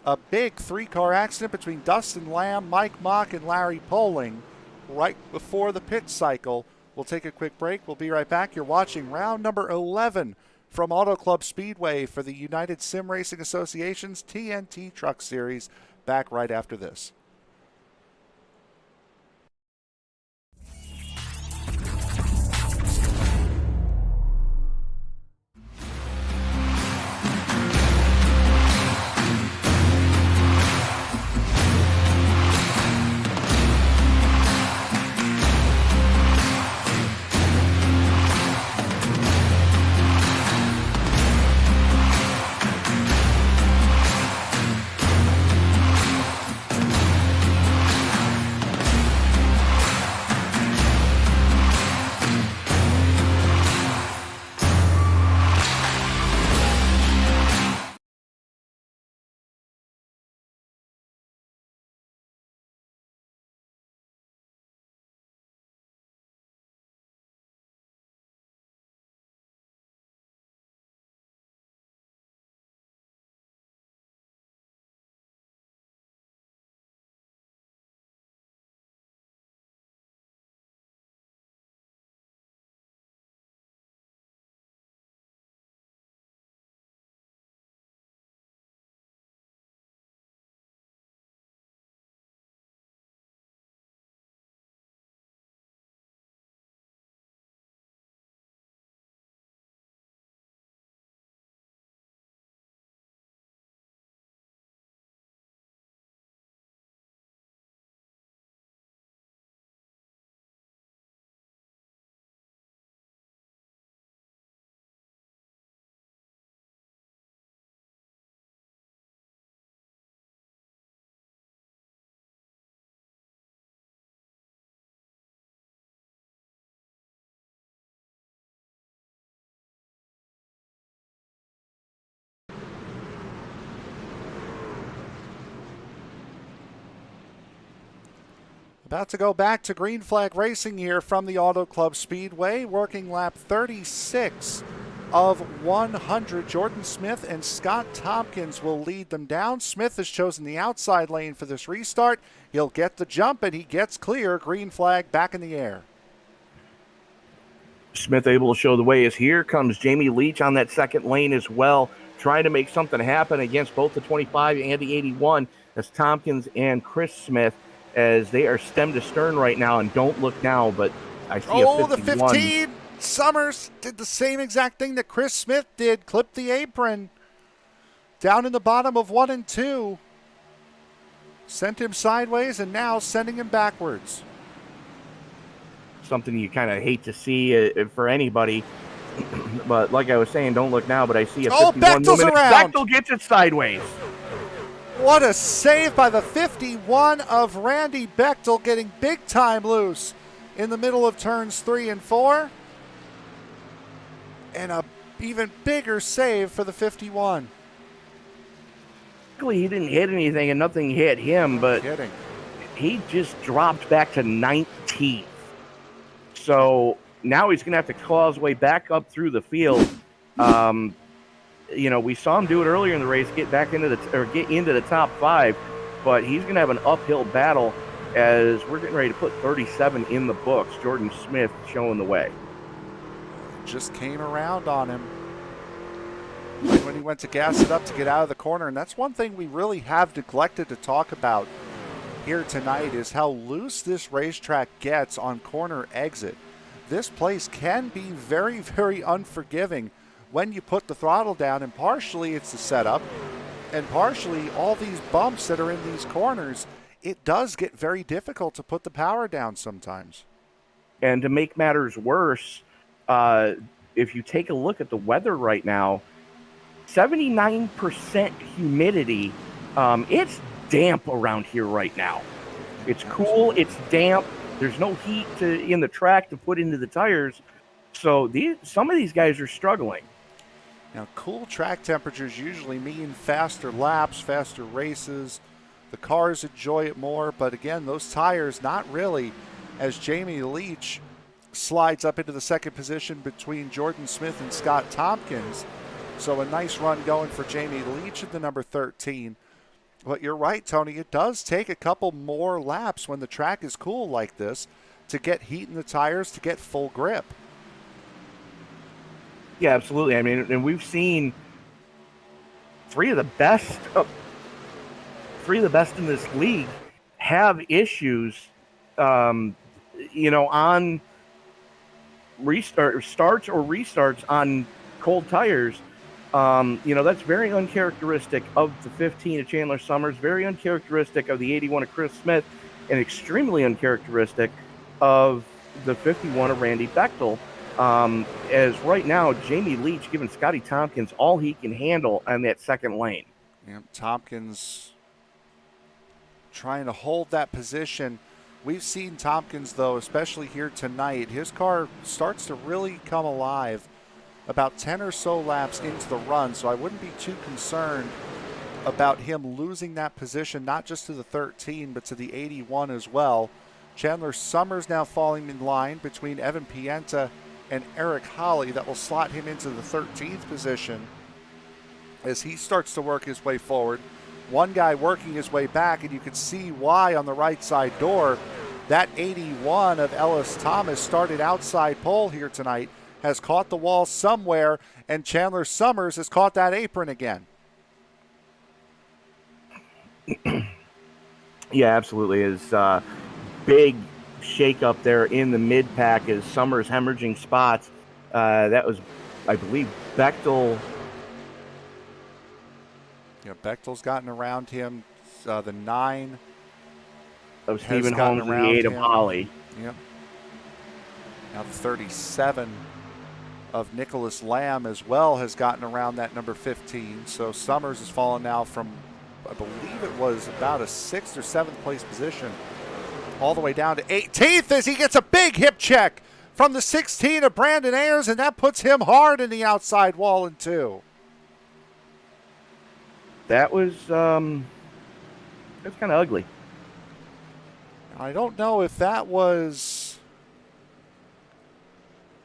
A big 3-car accident between Dustin Lamb, Mike Mock, and Larry Poling right before the pit cycle. We'll take a quick break. We'll be right back. You're watching round number 11 from Auto Club Speedway for the United Sim Racing Association's TNT Truck Series. Back right after this. About to go back to green flag racing here from the Auto Club Speedway. Working lap 36 of 100. Jordan Smith and Scott Tompkins will lead them down. Smith has chosen the outside lane for this restart. He'll get the jump, and he gets clear. Green flag back in the air. Smith able to show the way as here comes Jamie Leach on that second lane as well, trying to make something happen against both the 25 and the 81 as Tompkins and Chris Smith, as they are stem to stern right now, and don't look now, but I see a 51. The 15. Summers did the same exact thing that Chris Smith did, clipped the apron down in the bottom of 1 and 2. Sent him sideways and now sending him backwards. Something you kind of hate to see for anybody. But like I was saying, don't look now, but I see a 51 Bechtel's around. Bechtel gets it sideways. What a save by the 51 of Randy Bechtel, getting big time loose in the middle of turns 3 and 4. And a even bigger save for the 51. He didn't hit anything and nothing hit him, but he just dropped back to 19th. So now he's going to have to claw his way back up through the field. We saw him do it earlier in the race, get into the top 5, but he's going to have an uphill battle as we're getting ready to put 37 in the books. Jordan Smith showing the way. Just came around on him right when he went to gas it up to get out of the corner. And that's one thing we really have neglected to talk about here tonight, is how loose this racetrack gets on corner exit. This place can be very, very unforgiving when you put the throttle down, and partially it's the setup, and partially all these bumps that are in these corners. It does get very difficult to put the power down sometimes. And to make matters worse, if you take a look at the weather right now, 79% humidity. It's damp around here right now. It's cool. It's damp. There's no heat in the track to put into the tires. So some of these guys are struggling. Now, cool track temperatures usually mean faster laps, faster races. The cars enjoy it more. But again, those tires, not really, as Jamie Leach slides up into the second position between Jordan Smith and Scott Tompkins. So a nice run going for Jamie Leach at the number 13. But you're right, Tony, it does take a couple more laps when the track is cool like this to get heat in the tires, to get full grip. Yeah, absolutely. I mean, and we've seen three of the best in this league have issues, on starts or restarts on cold tires. That's very uncharacteristic of the 15 of Chandler Summers, very uncharacteristic of the 81 of Chris Smith, and extremely uncharacteristic of the 51 of Randy Bechtel. As right now, Jamie Leach giving Scotty Tompkins all he can handle on that second lane. Yeah, Tompkins trying to hold that position. We've seen Tompkins, though, especially here tonight, his car starts to really come alive about 10 or so laps into the run, so I wouldn't be too concerned about him losing that position, not just to the 13, but to the 81 as well. Chandler Summers now falling in line between Evan Pienta and Eric Holly. That will slot him into the 13th position as he starts to work his way forward. One guy working his way back, and you can see why on the right side door. That 81 of Ellis Thomas started outside pole here tonight, has caught the wall somewhere, and Chandler Summers has caught that apron again. Yeah, absolutely. Is big shake up there in the mid pack as Summers hemorrhaging spots. That was, I believe, Bechtel. Yeah, Bechtel's gotten around him. The 9 of Stephen Holmes and the 8 of Holly. Yep. Now the 37 of Nicholas Lamb as well has gotten around that number 15. So Summers has fallen now from, I believe it was about a 6th or 7th place position, all the way down to 18th as he gets a big hip check from the 16 of Brandon Ayers, and that puts him hard in the outside wall in 2. That was that's kind of ugly. I don't know if that was...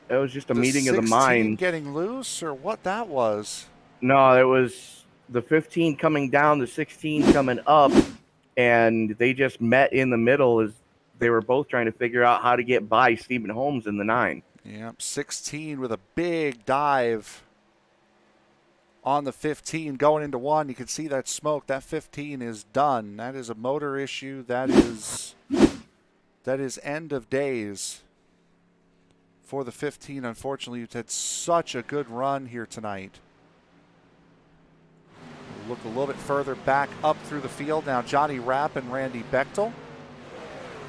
It was just a meeting of the minds. Getting loose or what that was. No, it was the 15 coming down, the 16 coming up, and they just met in the middle as they were both trying to figure out how to get by Stephen Holmes in the 9. Yep, 16 with a big dive on the 15 going into 1. You can see that smoke. That 15 is done. That is a motor issue. That is end of days for the 15. Unfortunately, you've had such a good run here tonight. We'll look a little bit further back up through the field now. Johnny Rapp and Randy Bechtel.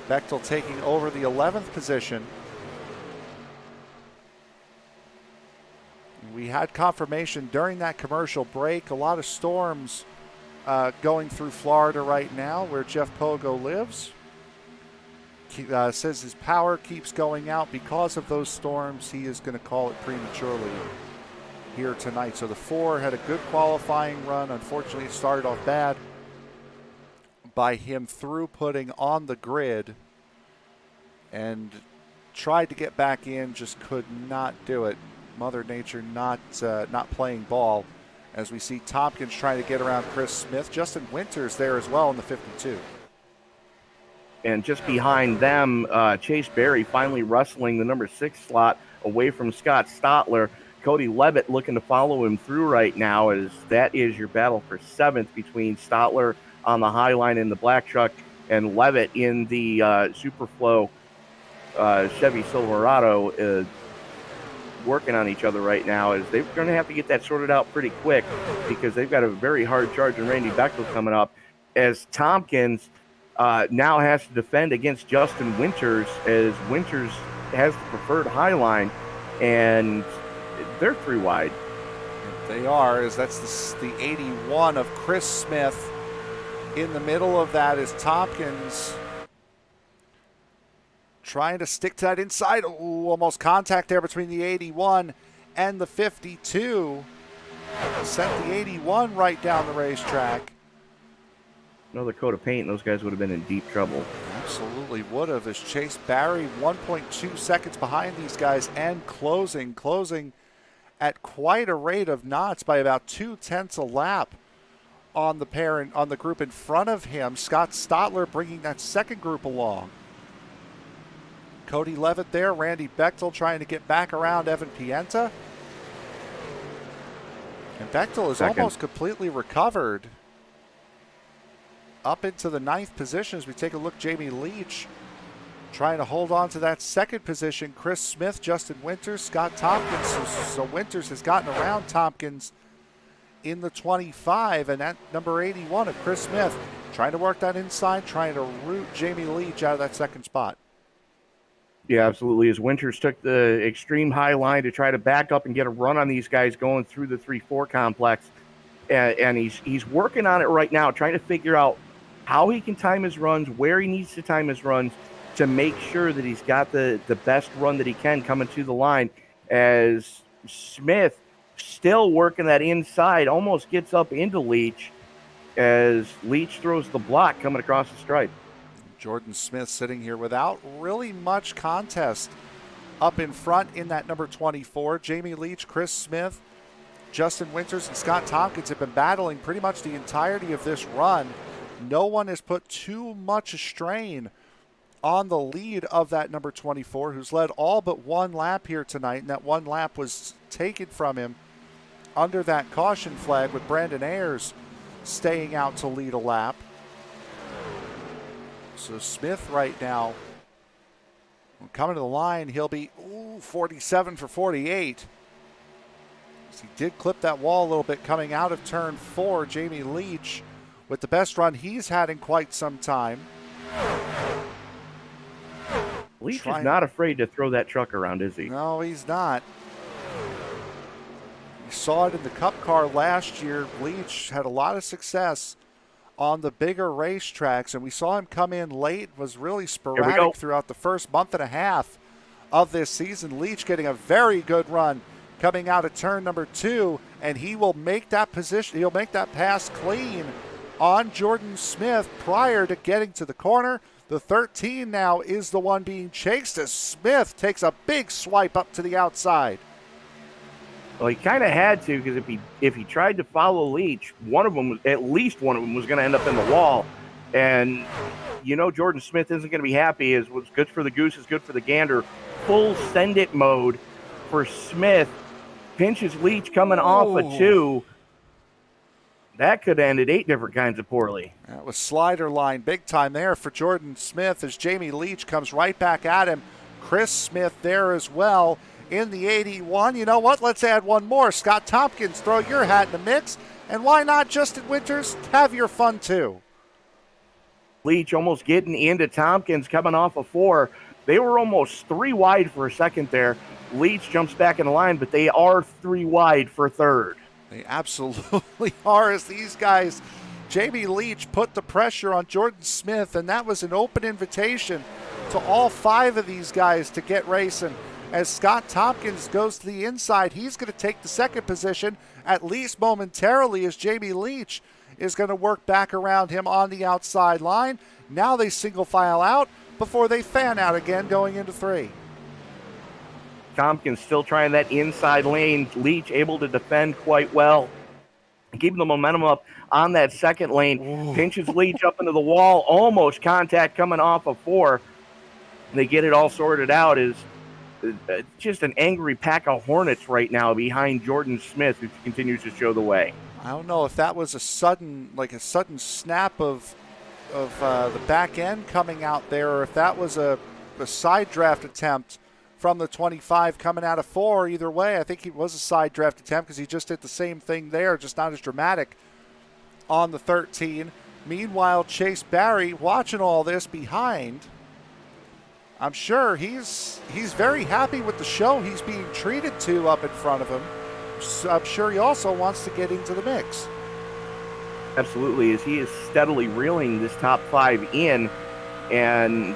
Bechtel taking over the 11th position. We had confirmation during that commercial break. A lot of storms going through Florida right now where Jeff Pogo lives. Says his power keeps going out because of those storms. He is going to call it prematurely here tonight. So the 4 had a good qualifying run. Unfortunately, it started off bad by him through-putting on the grid and tried to get back in, just could not do it. Mother Nature not playing ball as we see Tompkins trying to get around Chris Smith. Justin Winters there as well in the 52. And just behind them, Chase Berry finally wrestling the number 6 slot away from Scott Stotler. Cody Levitt looking to follow him through right now, as that is your battle for 7th between Stotler on the high line in the black truck and Levitt in the Superflow Chevy Silverado. Working on each other right now, as they're going to have to get that sorted out pretty quick because they've got a very hard charge in Randy Bechtel coming up, as Tompkins now has to defend against Justin Winters, as Winters has the preferred high line, and they're 3 wide. They are, as that's the 81 of Chris Smith. In the middle of that is Tompkins trying to stick to that inside. Ooh, almost contact there between the 81 and the 52. Sent the 81 right down the racetrack. Another coat of paint, and those guys would have been in deep trouble. Absolutely would have, as Chase Barry 1.2 seconds behind these guys and closing at quite a rate of knots by about 0.2 a lap on the pair and on the group in front of him. Scott Stotler bringing that second group along. Cody Levitt there, Randy Bechtel trying to get back around Evan Pienta. And Bechtel is almost completely recovered up into the 9th position as we take a look. Jamie Leach trying to hold on to that second position. Chris Smith, Justin Winters, Scott Tompkins. So Winters has gotten around Tompkins in the 25, and that number 81 of Chris Smith trying to work that inside, trying to root Jamie Leach out of that second spot. Yeah, absolutely. As Winters took the extreme high line to try to back up and get a run on these guys going through the 3-4 complex. And he's working on it right now, trying to figure out how he can time his runs, where he needs to time his runs to make sure that he's got the best run that he can coming to the line. As Smith still working that inside, almost gets up into Leach as Leach throws the block coming across the stripe. Jordan Smith sitting here without really much contest up in front in that number 24. Jamie Leach, Chris Smith, Justin Winters, and Scott Tompkins have been battling pretty much the entirety of this run. No one has put too much strain on the lead of that number 24, who's led all but one lap here tonight, and that one lap was taken from him under that caution flag with Brandon Ayers staying out to lead a lap. So Smith right now, coming to the line, he'll be 47 for 48. So he did clip that wall a little bit coming out of turn 4. Jamie Leach with the best run he's had in quite some time. Leach is not afraid to throw that truck around, is he? No, he's not. You saw it in the Cup car last year. Leach had a lot of success on the bigger racetracks, and we saw him come in late, was really sporadic throughout the first month and a half of this season. Leach getting a very good run coming out of turn number 2, and he will make that position, he'll make that pass clean on Jordan Smith prior to getting to the corner. The 13 now is the one being chased as Smith takes a big swipe up to the outside. Well, he kind of had to, because if he tried to follow Leach, at least one of them was going to end up in the wall. And Jordan Smith isn't going to be happy. As what's good for the goose is good for the gander. Full send it mode for Smith. Pinches Leach coming off a 2. That could have ended 8 different kinds of poorly. That was slider line big time there for Jordan Smith as Jamie Leach comes right back at him. Chris Smith there as well. In the 81, you know what? Let's add one more. Scott Tompkins, throw your hat in the mix. And why not, Justin Winters? Have your fun, too. Leach almost getting into Tompkins coming off a 4. They were almost 3 wide for a second there. Leach jumps back in the line, but they are 3 wide for third. They absolutely are, as these guys, Jamie Leach put the pressure on Jordan Smith, and that was an open invitation to all 5 of these guys to get racing. As Scott Tompkins goes to the inside, he's going to take the second position, at least momentarily, as Jamie Leach is going to work back around him on the outside line. Now they single file out before they fan out again going into 3. Tompkins still trying that inside lane. Leach able to defend quite well, keeping the momentum up on that second lane. Ooh. Pinches Leach up into the wall, almost contact coming off of 4. They get it all sorted out. Is just an angry pack of hornets right now behind Jordan Smith, who continues to show the way. I don't know if that was a sudden snap of the back end coming out there, or if that was a side draft attempt from the 25 coming out of 4. Either way, I think it was a side draft attempt because he just did the same thing there, just not as dramatic on the 13. Meanwhile, Chase Barry watching all this behind. I'm sure he's very happy with the show he's being treated to up in front of him. So I'm sure he also wants to get into the mix. Absolutely, as he is steadily reeling this top 5 in, and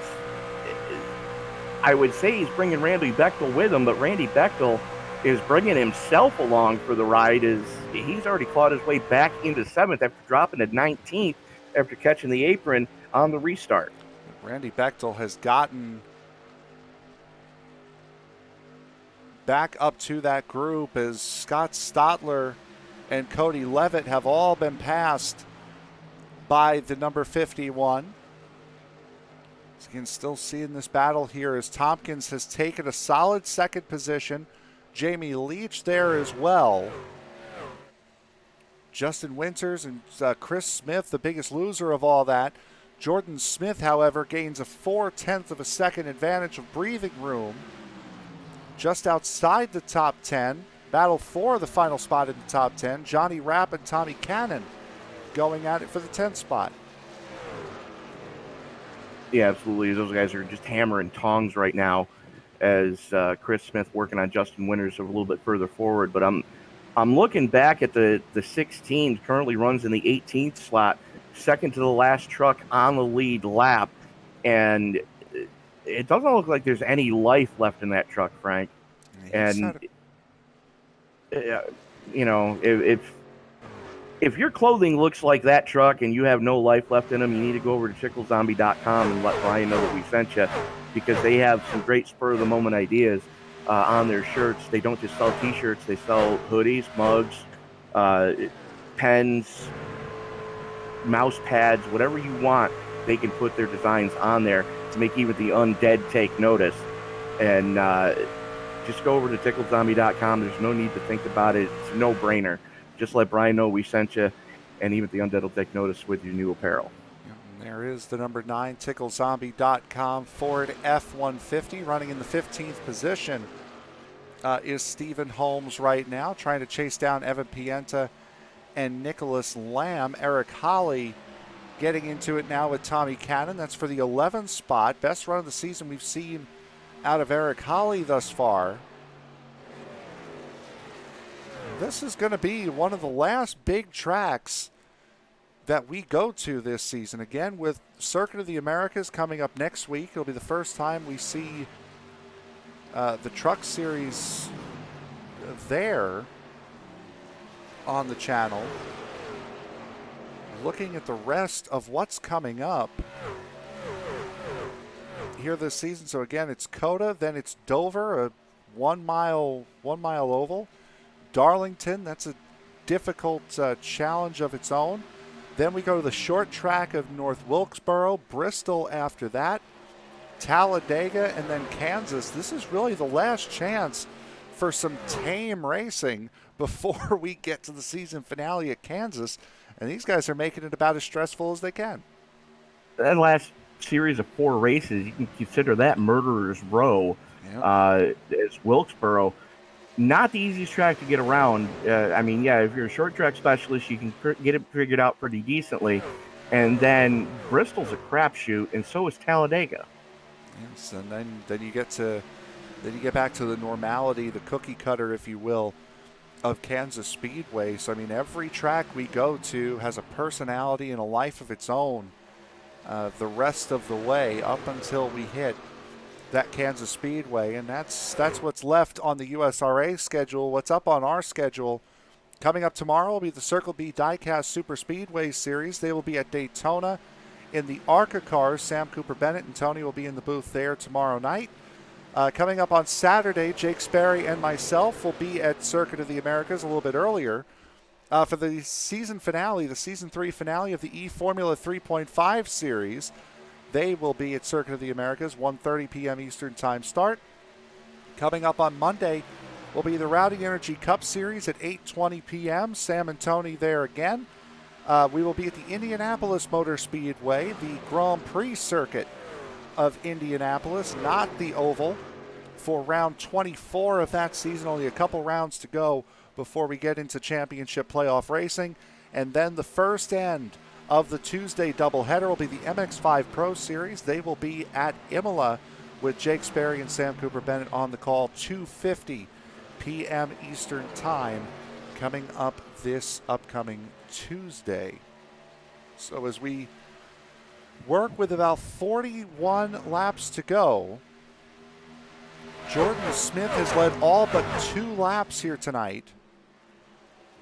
I would say he's bringing Randy Bechtel with him, but Randy Bechtel is bringing himself along for the ride, as he's already clawed his way back into 7th after dropping to 19th after catching the apron on the restart. Randy Bechtel has gotten back up to that group as Scott Stotler and Cody Levitt have all been passed by the number 51. So you can still see in this battle here as Tompkins has taken a solid second position. Jamie Leach there as well. Justin Winters and Chris Smith, the biggest loser of all that. Jordan Smith, however, gains a 0.4 of a second advantage of breathing room. Just outside the top 10, battle for the final spot in the top 10, Johnny Rapp and Tommy Cannon going at it for the 10th spot. Yeah, absolutely. Those guys are just hammering tongs right now as Chris Smith working on Justin Winters a little bit further forward. But I'm looking back at the 16, currently runs in the 18th slot, second to the last truck on the lead lap, and it doesn't look like there's any life left in that truck, Frank. And if your clothing looks like that truck and you have no life left in them, you need to go over to ticklezombie.com and let Brian know that we sent you, because they have some great spur of the moment ideas on their shirts. They don't just sell t-shirts, they sell hoodies, mugs, pens, mouse pads, whatever you want. They can put their designs on there to make even the undead take notice. And just go over to ticklezombie.com. There's no need to think about it. It's a no-brainer. Just let Brian know we sent you, and even the undead will take notice with your new apparel. And there is the number 9, ticklezombie.com Ford F-150 running in the 15th position. Is Stephen Holmes right now, trying to chase down Evan Pienta and Nicholas Lamb. Eric Holly getting into it now with Tommy Cannon. That's for the 11th spot. Best run of the season we've seen out of Eric Holly thus far. This is going to be one of the last big tracks that we go to this season. Again, with Circuit of the Americas coming up next week, it'll be the first time we see the Truck Series there on the channel. Looking at the rest of what's coming up, here this season. So again, it's COTA, then it's Dover, a 1 mile oval. Darlington, that's a difficult challenge of its own. Then we go to the short track of North Wilkesboro, Bristol after that, Talladega, and then Kansas. This is really the last chance for some tame racing before we get to the season finale at Kansas. And these guys are making it about as stressful as they can. That last series of 4 races, you can consider that murderer's row. Yep. As Wilkesboro. Not the easiest track to get around. I mean, yeah, if you're a short track specialist, you can get it figured out pretty decently. And then Bristol's a crapshoot, and so is Talladega. Yes, and then you get back to the normality, the cookie cutter, if you will, of Kansas Speedway. So I mean, every track we go to has a personality and a life of its own. The rest of the way up until we hit that Kansas Speedway, and that's what's left on the USRA schedule. What's up on our schedule coming up tomorrow will be the Circle B Diecast Super Speedway Series. They will be at Daytona in the ARCA cars. Sam Cooper Bennett and Tony will be in the booth there tomorrow night. Coming up on Saturday, Jake Sperry and myself will be at Circuit of the Americas a little bit earlier for the season finale, the Season 3 finale of the E-Formula 3.5 Series. They will be at Circuit of the Americas, 1:30 p.m. Eastern Time start. Coming up on Monday will be the Rowdy Energy Cup Series at 8:20 p.m. Sam and Tony there again. We will be at the Indianapolis Motor Speedway, the Grand Prix circuit of Indianapolis, not the Oval, for round 24 of that season. Only a couple rounds to go before we get into championship playoff racing. And then the first end of the Tuesday doubleheader will be the MX5 Pro Series. They will be at Imola with Jake Sperry and Sam Cooper Bennett on the call, 2:50 p.m. Eastern Time, coming up this upcoming Tuesday. So as we work with about 41 laps to go, Jordan Smith has led all but 2 laps here tonight.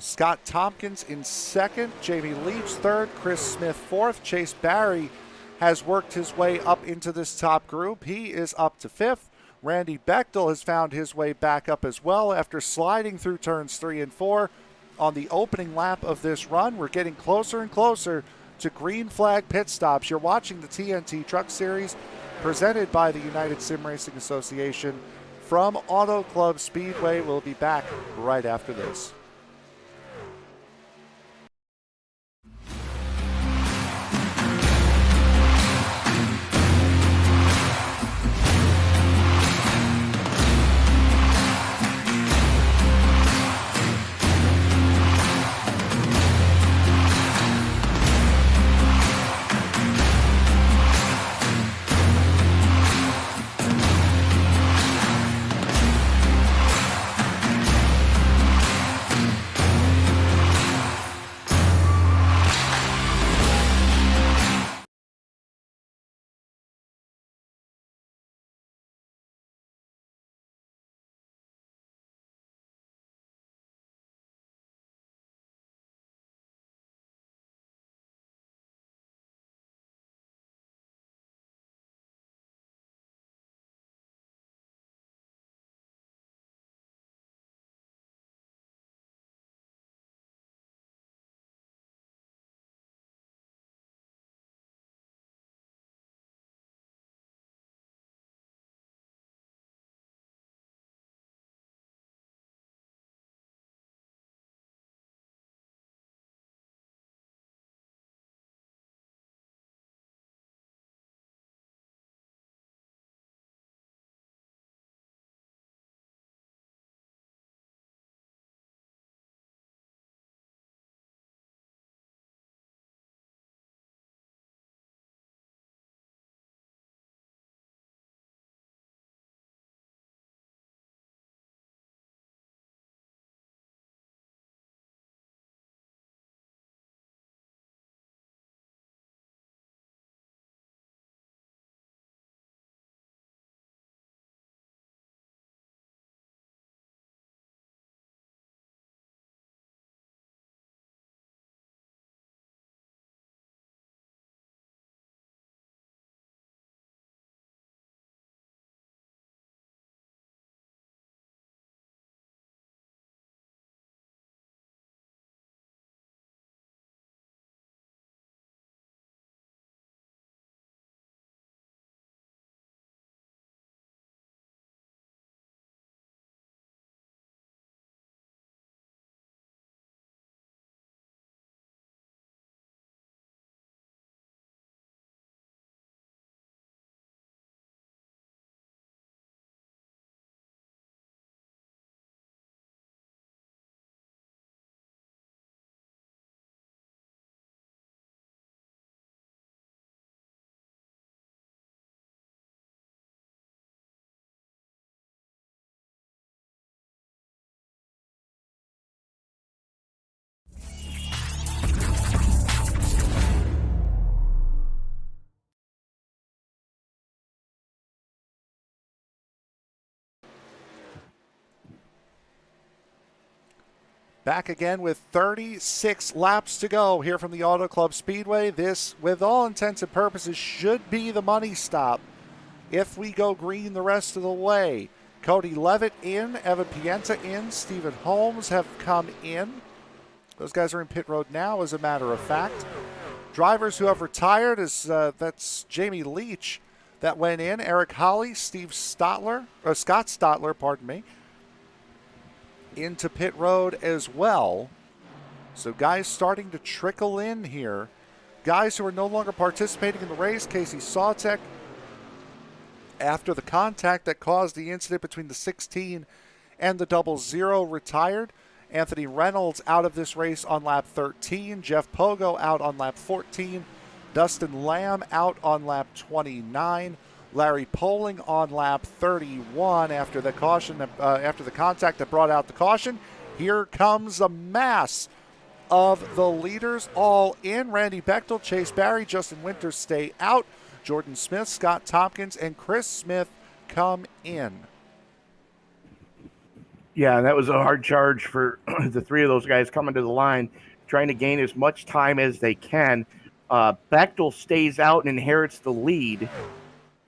Scott Tompkins in second, Jamie Leach third, Chris Smith fourth. Chase Barry has worked his way up into this top group. He is up to 5th. Randy Bechtel has found his way back up as well after sliding through turns 3 and 4 on the opening lap of this run. We're getting closer and closer to green flag pit stops. You're watching the TNT Truck Series presented by the United Sim Racing Association from Auto Club Speedway. We'll be back right after this. Back again with 36 laps to go here from the Auto Club Speedway. This, with all intents and purposes, should be the money stop if we go green the rest of the way. Cody Levitt in, Evan Pienta in, Stephen Holmes have come in. Those guys are in pit road now, as a matter of fact. Drivers who have retired is that's Jamie Leach that went in, Eric Holly, Scott Stotler, pardon me, into pit road as well. So guys starting to trickle in here. Guys who are no longer participating in the race. Casey Sawtek, after the contact that caused the incident between the 16 and the 00, retired. Anthony Reynolds out of this race on lap 13. Jeff Pogo out on lap 14. Dustin Lamb out on lap 29. Larry Poling on lap 31 after the contact that brought out the caution. Here comes a mass of the leaders all in. Randy Bechtel, Chase Barry, Justin Winters stay out. Jordan Smith, Scott Tompkins, and Chris Smith come in. Yeah, that was a hard charge for the three of those guys coming to the line, trying to gain as much time as they can. Bechtel stays out and inherits the lead.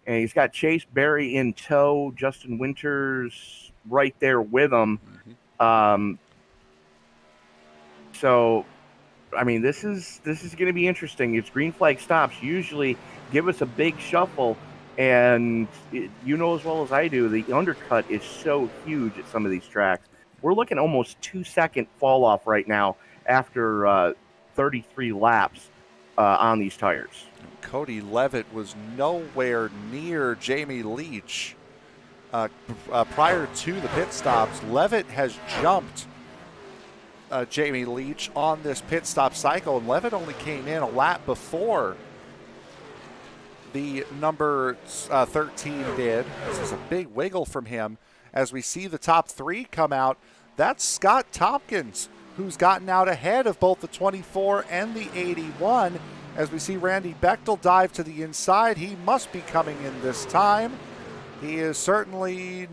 And he's got Chase Berry in tow, Justin Winters right there with him. So, I mean, this is going to be interesting. It's green flag stops usually give us a big shuffle, and you know as well as I do, the undercut is so huge at some of these tracks. We're looking almost 2-second fall off right now after 33 laps on these tires. Cody Levitt was nowhere near Jamie Leach prior to the pit stops. Levitt has jumped Jamie Leach on this pit stop cycle, and Levitt only came in a lap before the number 13 did. This is a big wiggle from him as we see the top three come out. That's Scott Tompkins, who's gotten out ahead of both the 24 and the 81. As we see Randy Bechtel dive to the inside, he must be coming in this time. He is certainly,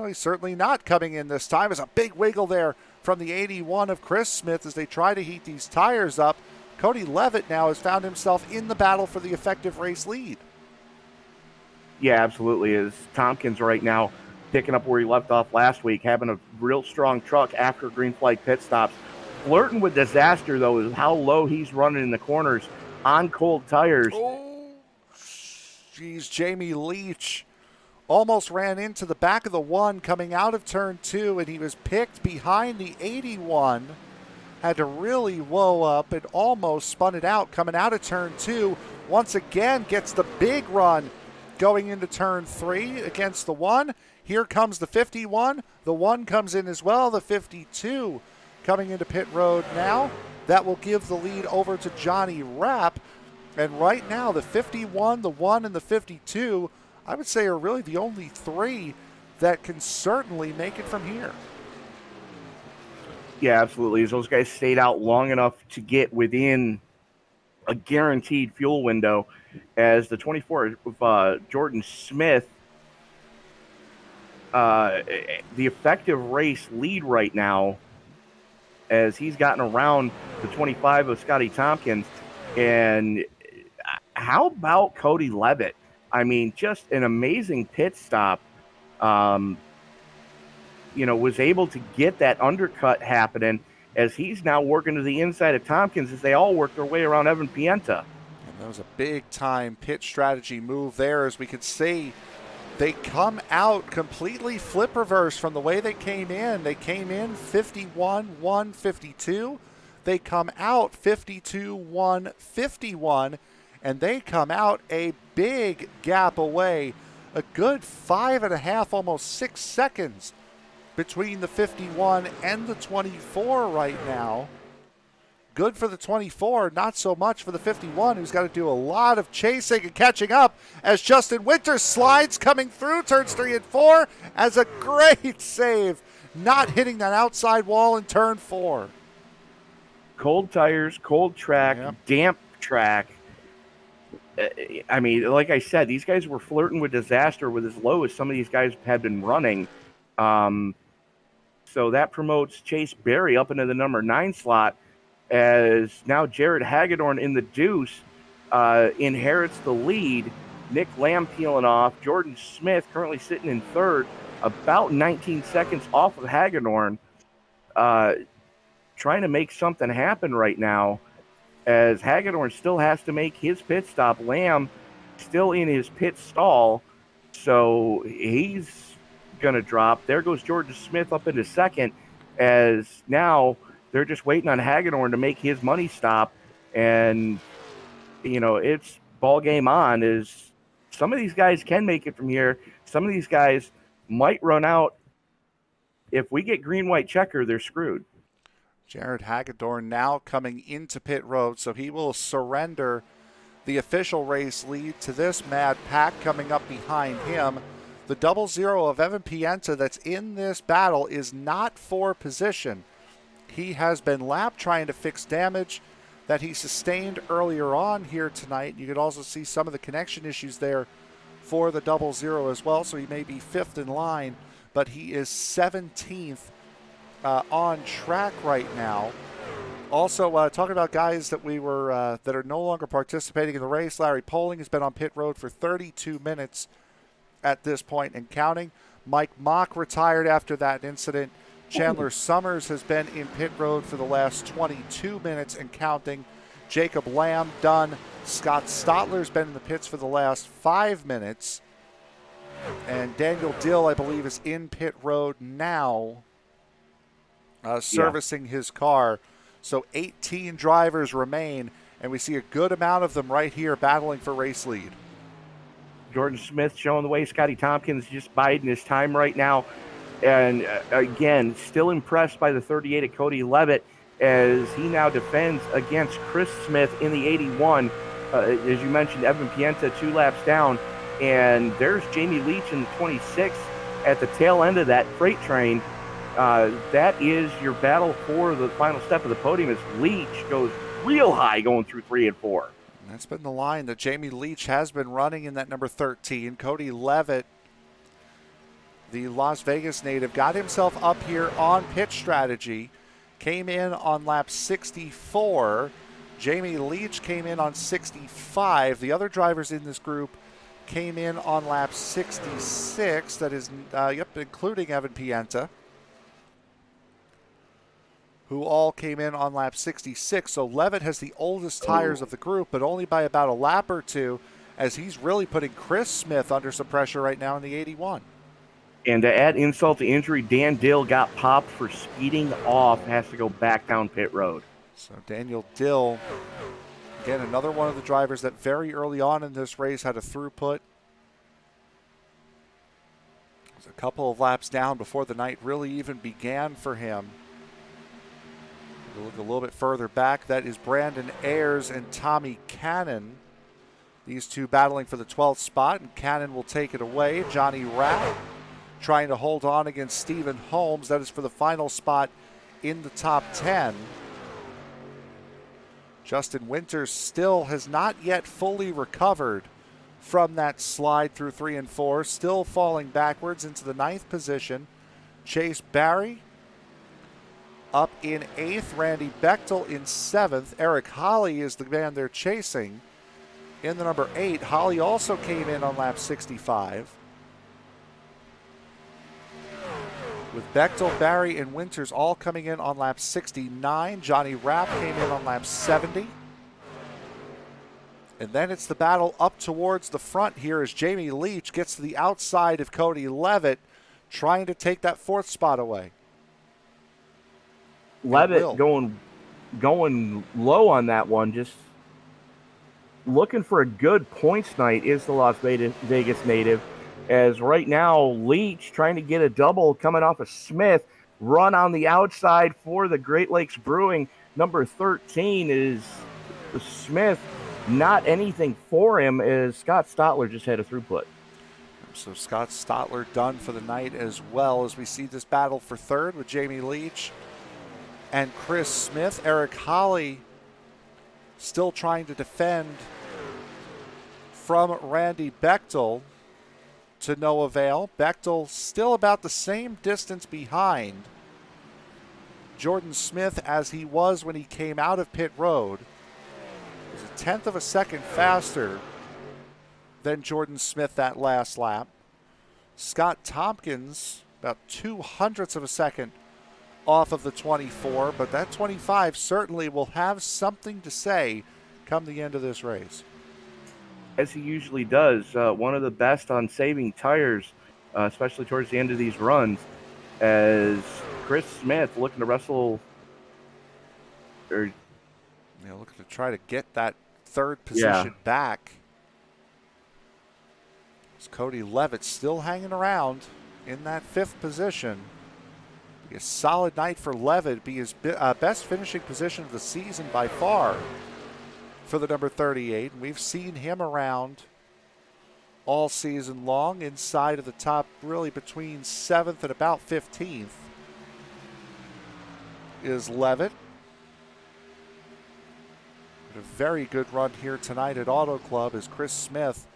he's certainly not coming in this time. There's a big wiggle there from the 81 of Chris Smith as they try to heat these tires up. Cody Levitt now has found himself in the battle for the effective race lead. Yeah, absolutely. Is Tompkins right now picking up where he left off last week, having a real strong truck after green flag pit stops. Flirting with disaster, though, is how low he's running in the corners on cold tires. Oh, geez, Jamie Leach almost ran into the back of the one coming out of turn 2, and he was picked behind the 81. Had to really whoa up and almost spun it out coming out of turn 2. Once again gets the big run going into turn 3 against the 1. Here comes the 51. The 1 comes in as well. The 52 coming into pit road now. That will give the lead over to Johnny Rapp. And right now the 51, the 1, and the 52, I would say, are really the only three that can certainly make it from here. Yeah, absolutely. As those guys stayed out long enough to get within a guaranteed fuel window, as the 24 of Jordan Smith, the effective race lead right now, as he's gotten around the 25 of Scotty Tompkins. And how about Cody Levitt? I mean, just an amazing pit stop. Was able to get that undercut happening as he's now working to the inside of Tompkins as they all work their way around Evan Pienta. And that was a big-time pit strategy move there. As we could see, they come out completely flip reverse from the way they came in. They came in 51-1, 52. They come out 52-1, 51. And they come out a big gap away. A good 5.5, almost 6 seconds between the 51 and the 24 right now. Good for the 24, not so much for the 51, who's got to do a lot of chasing and catching up as Justin Winters slides coming through turns 3 and 4 as a great save, not hitting that outside wall in turn 4. Cold tires, cold track, damp track. I mean, like I said, these guys were flirting with disaster with as low as some of these guys had been running. So that promotes Chase Berry up into the number 9 slot, as now Jared Hagedorn in the deuce inherits the lead. Nick Lamb peeling off. Jordan Smith currently sitting in third, about 19 seconds off of Hagedorn. Trying to make something happen right now, as Hagedorn still has to make his pit stop. Lamb still in his pit stall, so he's going to drop. There goes Jordan Smith up into second, as now they're just waiting on Hagedorn to make his money stop. And, it's ball game on. Is some of these guys can make it from here. Some of these guys might run out. If we get green-white checker, they're screwed. Jared Hagedorn now coming into pit road, so he will surrender the official race lead to this Mad Pack coming up behind him. The 00 of Evan Pienta that's in this battle is not for position. He has been lapped trying to fix damage that he sustained earlier on here tonight. You could also see some of the connection issues there for the 00 as well, so he may be 5th in line, but he is 17th on track right now. Also, talking about guys that that are no longer participating in the race, Larry Poling has been on pit road for 32 minutes at this point and counting. Mike Mock retired after that incident. Chandler Summers has been in pit road for the last 22 minutes and counting. Jacob Lamb done. Scott Stotler's been in the pits for the last 5 minutes. And Daniel Dill, I believe, is in pit road now, servicing his car. So 18 drivers remain, and we see a good amount of them right here battling for race lead. Jordan Smith showing the way. Scotty Tompkins just biding his time right now. And again, still impressed by the 38 of Cody Levitt, as he now defends against Chris Smith in the 81. As you mentioned, Evan Pienta 2 laps down. And there's Jamie Leach in the 26 at the tail end of that freight train. That is your battle for the final step of the podium, as Leach goes real high going through 3 and 4. And that's been the line that Jamie Leach has been running in that number 13. Cody Levitt, the Las Vegas native, got himself up here on pit strategy, came in on lap 64. Jamie Leach came in on 65. The other drivers in this group came in on lap 66. That is, including Evan Pienta, who all came in on lap 66. So Levitt has the oldest tires of the group, but only by about a lap or two, as he's really putting Chris Smith under some pressure right now in the 81. And to add insult to injury, Dan Dill got popped for speeding off, has to go back down pit road. So Daniel Dill, again, another one of the drivers that very early on in this race had a throughput. It was a couple of laps down before the night really even began for him. We'll look a little bit further back. That is Brandon Ayers and Tommy Cannon. These two battling for the 12th spot, and Cannon will take it away. Johnny Rapp trying to hold on against Stephen Holmes. That is for the final spot in the top 10. Justin Winters still has not yet fully recovered from that slide through 3 and 4, still falling backwards into the 9th position. Chase Barry up in 8th, Randy Bechtel in 7th. Eric Holly is the man they're chasing in the number 8. Holly also came in on lap 65. With Bechtel, Barry, and Winters all coming in on lap 69. Johnny Rapp came in on lap 70. And then it's the battle up towards the front here as Jamie Leach gets to the outside of Cody Levitt, trying to take that 4th spot away. Levitt going low on that one, just looking for a good points night is the Las Vegas native, as right now Leach trying to get a double coming off of Smith. Run on the outside for the Great Lakes Brewing. Number 13 is Smith. Not anything for him, as Scott Stotler just had a throughput. So Scott Stotler done for the night as well, as we see this battle for 3rd with Jamie Leach and Chris Smith. Eric Holly still trying to defend from Randy Bechtel, to no avail. Bechtel still about the same distance behind. Jordan Smith as he was when he came out of pit road. He was a tenth of a second faster than Jordan Smith that last lap. Scott Tompkins, about 0.02 of a second off of the 24, but that 25 certainly will have something to say come the end of this race. As he usually does, one of the best on saving tires, especially towards the end of these runs, as Chris Smith looking to wrestle, looking to try to get that third position back. As Cody Levitt still hanging around in that fifth position. Be a solid night for Levitt. Be his best finishing position of the season by far for the number 38. And we've seen him around all season long, inside of the top, really between 7th and about 15th is Levitt. A very good run here tonight at Auto Club as Chris Smith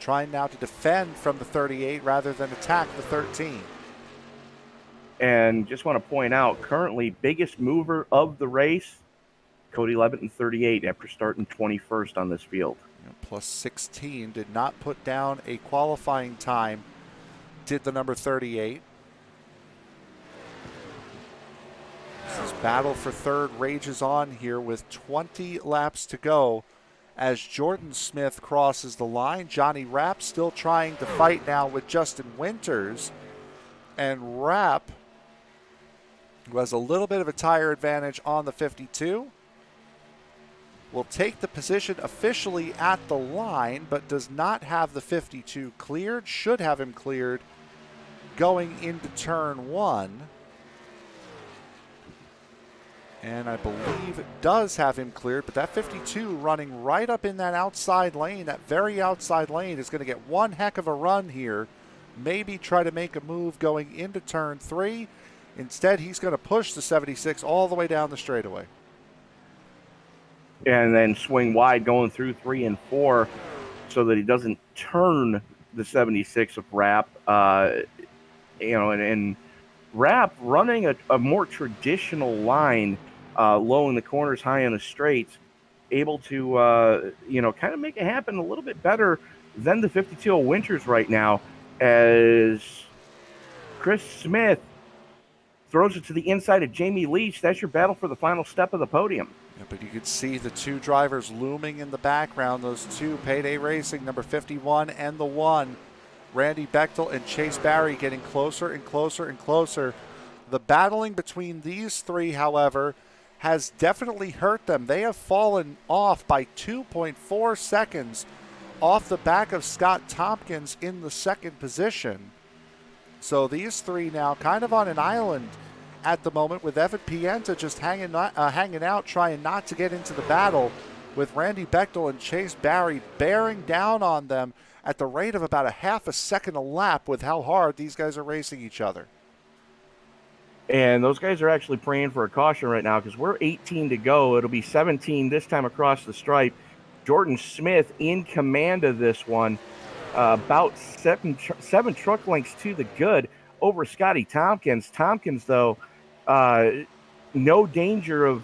trying now to defend from the 38 rather than attack the 13. And just want to point out, currently biggest mover of the race, Cody Levitt in 38 after starting 21st on this field. Plus 16, did not put down a qualifying time, did the number 38. This battle for third rages on here with 20 laps to go as Jordan Smith crosses the line. Johnny Rapp still trying to fight now with Justin Winters. And Rapp, who has a little bit of a tire advantage on the 52, will take the position officially at the line, but does not have the 52 cleared. Should have him cleared going into turn 1. And I believe it does have him cleared, but that 52 running right up in that outside lane, that very outside lane, is going to get one heck of a run here. Maybe try to make a move going into turn 3. Instead, he's going to push the 76 all the way down the straightaway. And then swing wide going through 3 and 4 so that he doesn't turn the 76 of Rapp. And Rapp running a more traditional line, low in the corners, high in the straights, able to, kind of make it happen a little bit better than the 52 of Winters right now, as Chris Smith throws it to the inside of Jamie Leach. That's your battle for the final step of the podium. Yeah, but you could see the two drivers looming in the background, those two, Payday Racing, number 51 and the 1. Randy Bechtel and Chase Barry getting closer and closer and closer. The battling between these three, however, has definitely hurt them. They have fallen off by 2.4 seconds off the back of Scott Tompkins in the second position. So these three now kind of on an island at the moment, with Evan Pienta just hanging out, trying not to get into the battle, with Randy Bechtel and Chase Barry bearing down on them at the rate of about a half a second a lap with how hard these guys are racing each other. And those guys are actually praying for a caution right now because we're 18 to go. It'll be 17 this time across the stripe. Jordan Smith in command of this one, about seven truck lengths to the good over Scotty Tompkins. Tompkins, though, no danger of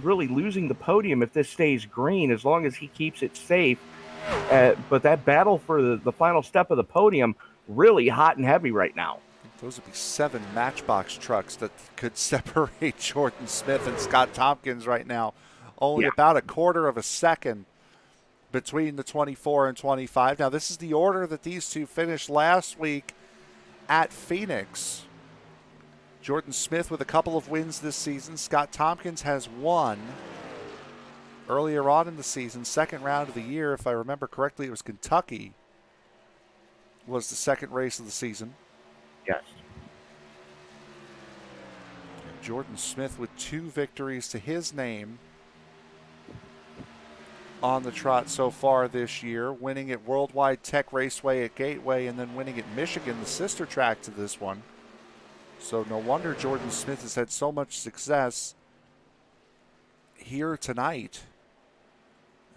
really losing the podium if this stays green, as long as he keeps it safe. But that battle for the final step of the podium, really hot and heavy right now. Those would be 7 Matchbox trucks that could separate Jordan Smith and Scott Tompkins right now. Only about a quarter of a second between the 24 and 25. Now, this is the order that these two finished last week at Phoenix. Jordan Smith with a couple of wins this season. Scott Tompkins has one earlier on in the season, second round of the year. If I remember correctly, it was Kentucky was the second race of the season. Yes. Jordan Smith with 2 victories to his name on the trot so far this year, winning at Worldwide Tech Raceway at Gateway and then winning at Michigan, the sister track to this one. So no wonder Jordan Smith has had so much success here tonight,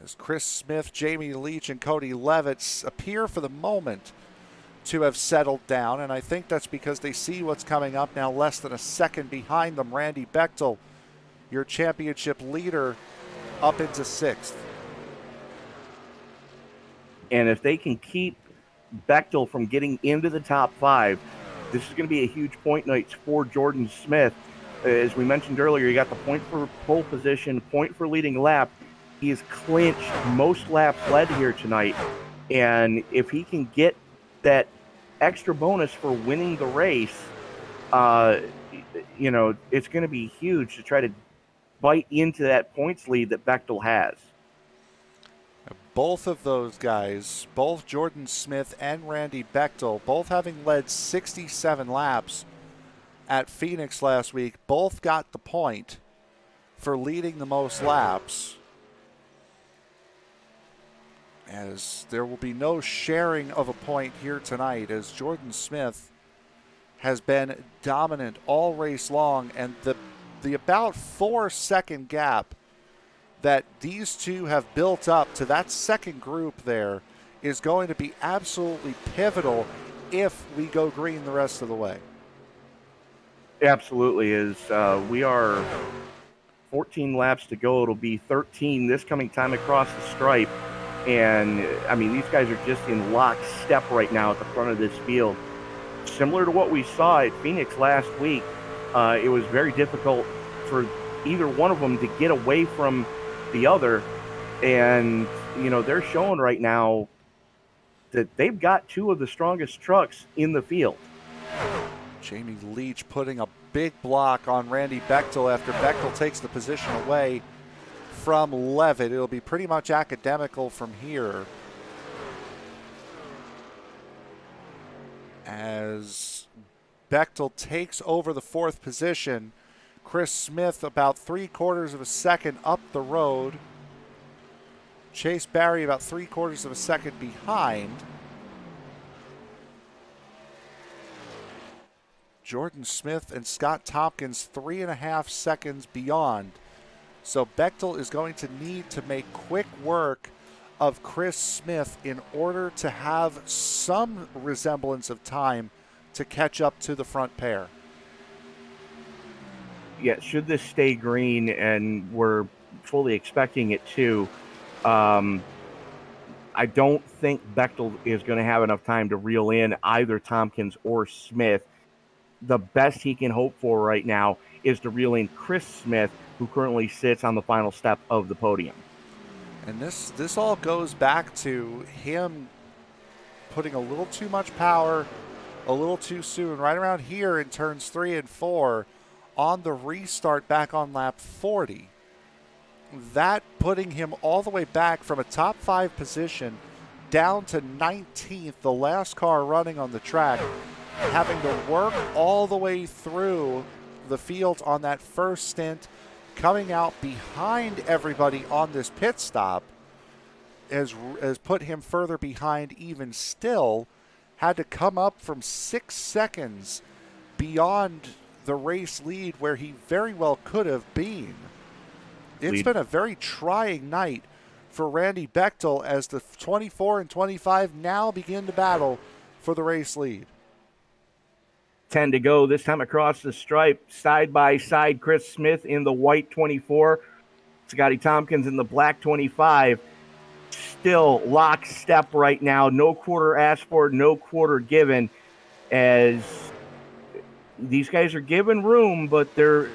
as Chris Smith, Jamie Leach, and Cody Levitt appear for the moment to have settled down, and I think that's because they see what's coming up now, less than a second behind them. Randy Bechtel, your championship leader, up into 6th. And if they can keep Bechtel from getting into the top 5, this is going to be a huge point night for Jordan Smith. As we mentioned earlier, he got the point for pole position, point for leading lap. He has clinched most laps led here tonight. And if he can get that extra bonus for winning the race, it's going to be huge to try to bite into that points lead that Bechtel has. Both of those guys, both Jordan Smith and Randy Bechtel, both having led 67 laps at Phoenix last week, both got the point for leading the most laps, as there will be no sharing of a point here tonight, as Jordan Smith has been dominant all race long, and the about 4-second gap that these two have built up to that second group there is going to be absolutely pivotal if we go green the rest of the way. Absolutely is. We are 14 laps to go. It'll be 13 this coming time across the stripe. And, I mean, these guys are just in lockstep right now at the front of this field. Similar to what we saw at Phoenix last week, it was very difficult for either one of them to get away from the other. And, they're showing right now that they've got two of the strongest trucks in the field. Jamie Leach putting a big block on Randy Bechtel after Bechtel takes the position away from Levitt. It'll be pretty much academical from here, as Bechtel takes over the 4th position. Chris Smith about 3/4 of a second up the road. Chase Barry about 3/4 of a second behind. Jordan Smith and Scott Tompkins 3.5 seconds beyond. So Bechtel is going to need to make quick work of Chris Smith in order to have some resemblance of time to catch up to the front pair. Yeah, should this stay green, and we're fully expecting it to, I don't think Bechtel is going to have enough time to reel in either Tompkins or Smith. The best he can hope for right now is to reel in Chris Smith, who currently sits on the final step of the podium. And this all goes back to him putting a little too much power a little too soon, right around here in turns 3 and 4 on the restart back on lap 40. That putting him all the way back from a top 5 position down to 19th, the last car running on the track, having to work all the way through the field on that first stint, coming out behind everybody on this pit stop, has put him further behind even still, had to come up from 6 seconds beyond the race lead where he very well could have been. It's been a very trying night for Randy Bechtel as the 24 and 25 now begin to battle for the race lead. 10 to go this time across the stripe, side by side. Chris Smith in the white 24, Scotty Tompkins in the black 25. Still lockstep right now. No quarter asked for, no quarter given, as these guys are given room, but they're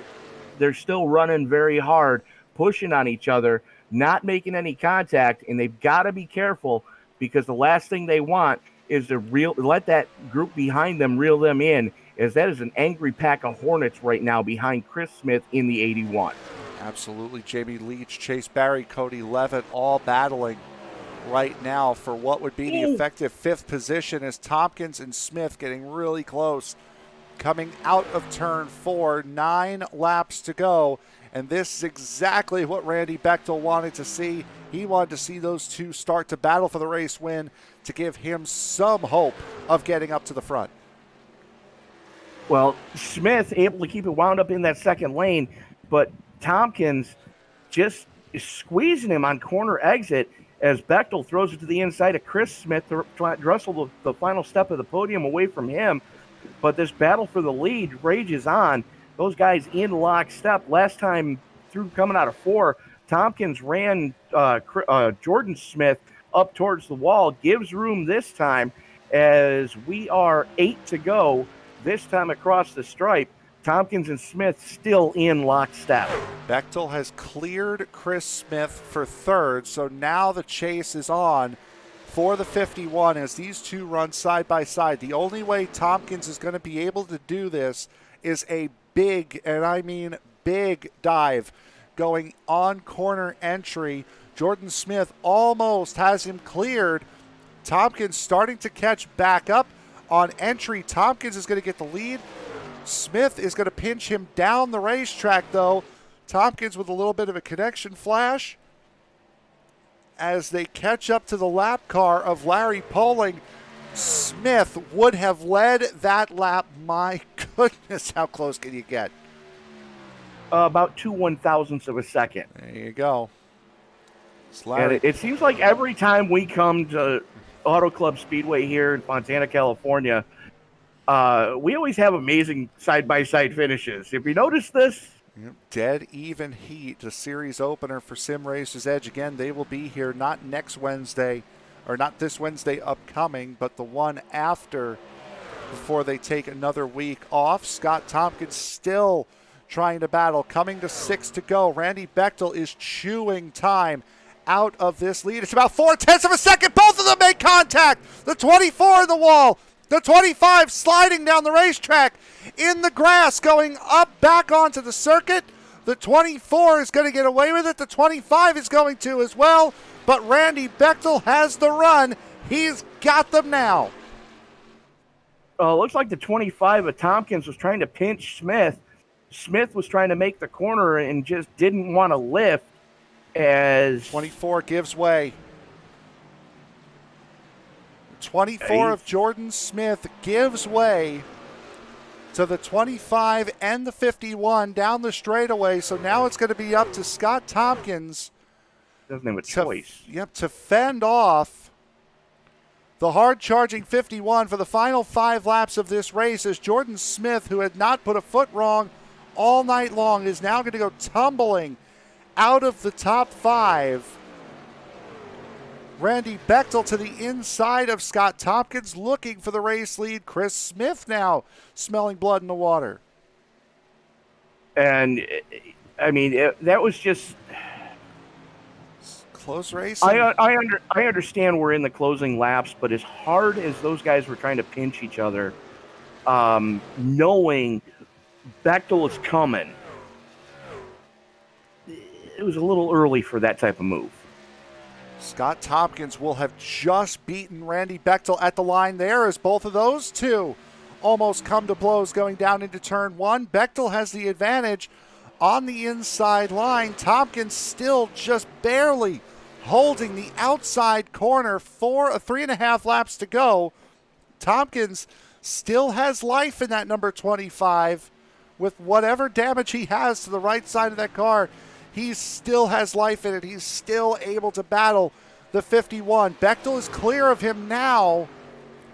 still running very hard, pushing on each other, not making any contact, and they've got to be careful, because the last thing they want is to let that group behind them reel them in, as that is an angry pack of hornets right now behind Chris Smith in the 81. Absolutely. Jamie Leach, Chase Barry, Cody Levitt all battling right now for what would be the effective 5th position, as Tompkins and Smith getting really close. Coming out of turn 4, 9 laps to go, and this is exactly what Randy Bechtel wanted to see. He wanted to see those two start to battle for the race win to give him some hope of getting up to the front. Well, Smith able to keep it wound up in that second lane, but Tompkins just squeezing him on corner exit, as Bechtel throws it to the inside of Chris Smith to wrestle the final step of the podium away from him. But this battle for the lead rages on. Those guys in lockstep. Last time through coming out of 4, Tompkins ran Jordan Smith up towards the wall, gives room this time as we are 8 to go. This time across the stripe, Tompkins and Smith still in lockstep. Bechtel has cleared Chris Smith for third, so now the chase is on for the 51 as these two run side by side. The only way Tompkins is going to be able to do this is a big, and I mean big, dive going on corner entry. Jordan Smith almost has him cleared. Tompkins starting to catch back up on entry. Tompkins is going to get the lead. Smith is going to pinch him down the racetrack, though. Tompkins with a little bit of a connection flash as they catch up to the lap car of Larry Poling. Smith would have led that lap. My goodness, how close can you get? About 2 1,000ths of a second. There you go. And it seems like every time we come to Auto Club Speedway here in Fontana, California, we always have amazing side-by-side finishes. If you notice this, dead even heat, the series opener for Sim Racers Edge. Again, they will be here not next Wednesday, or not this Wednesday upcoming, but the one after, before they take another week off. Scott Tompkins still trying to battle, coming to 6 to go. Randy Bechtel is chewing time out of this lead. It's about 0.4 of a second. Both of them make contact. The 24 in the wall. The 25 sliding down the racetrack in the grass, going up back onto the circuit. The 24 is going to get away with it. The 25 is going to as well. But Randy Bechtel has the run. He's got them now. Looks like the 25 of Tompkins was trying to pinch Smith. Smith was trying to make the corner and just didn't want to lift as 24 gives way. 24 of Jordan Smith gives way to the 25 and the 51 down the straightaway. So now it's going to be up to Scott Tompkins. Doesn't have a choice. To fend off the hard-charging 51 for the final 5 laps of this race, as Jordan Smith, who had not put a foot wrong all night long, is now going to go tumbling out of the top 5. Randy Bechtel to the inside of Scott Tompkins, looking for the race lead. Chris Smith now smelling blood in the water. And, I mean, that was just close race. I understand we're in the closing laps, but as hard as those guys were trying to pinch each other, knowing Bechtel is coming, it was a little early for that type of move. Scott Tompkins will have just beaten Randy Bechtel at the line there, as both of those two almost come to blows going down into turn 1. Bechtel has the advantage on the inside line. Tompkins still just barely holding the outside corner for 3.5 laps to go. Tompkins still has life in that number 25 with whatever damage he has to the right side of that car. He still has life in it. He's still able to battle the 51. Bechtel is clear of him now.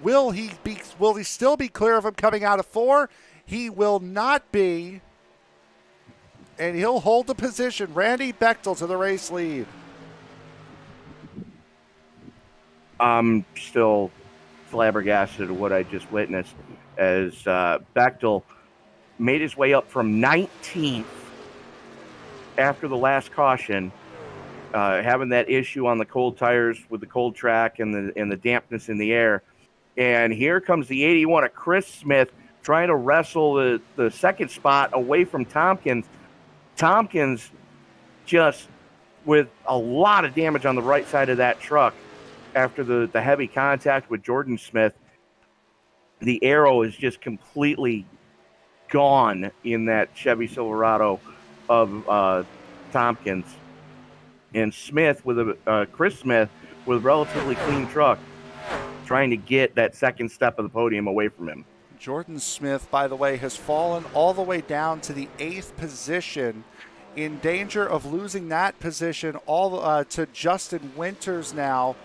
Will he still be clear of him coming out of 4? He will not be. And he'll hold the position. Randy Bechtel to the race lead. I'm still flabbergasted at what I just witnessed as Bechtel made his way up from 19th after the last caution, having that issue on the cold tires with the cold track and the dampness in the air. And here comes the 81 of Chris Smith trying to wrestle the second spot away from Tompkins. Tompkins just with a lot of damage on the right side of that truck after the heavy contact with Jordan Smith. The aero is just completely gone in that Chevy Silverado of Tompkins. And Smith Chris Smith with a relatively clean truck trying to get that second step of the podium away from him. Jordan Smith, by the way, has fallen all the way down to the 8th position in danger of losing that position all to Justin Winters now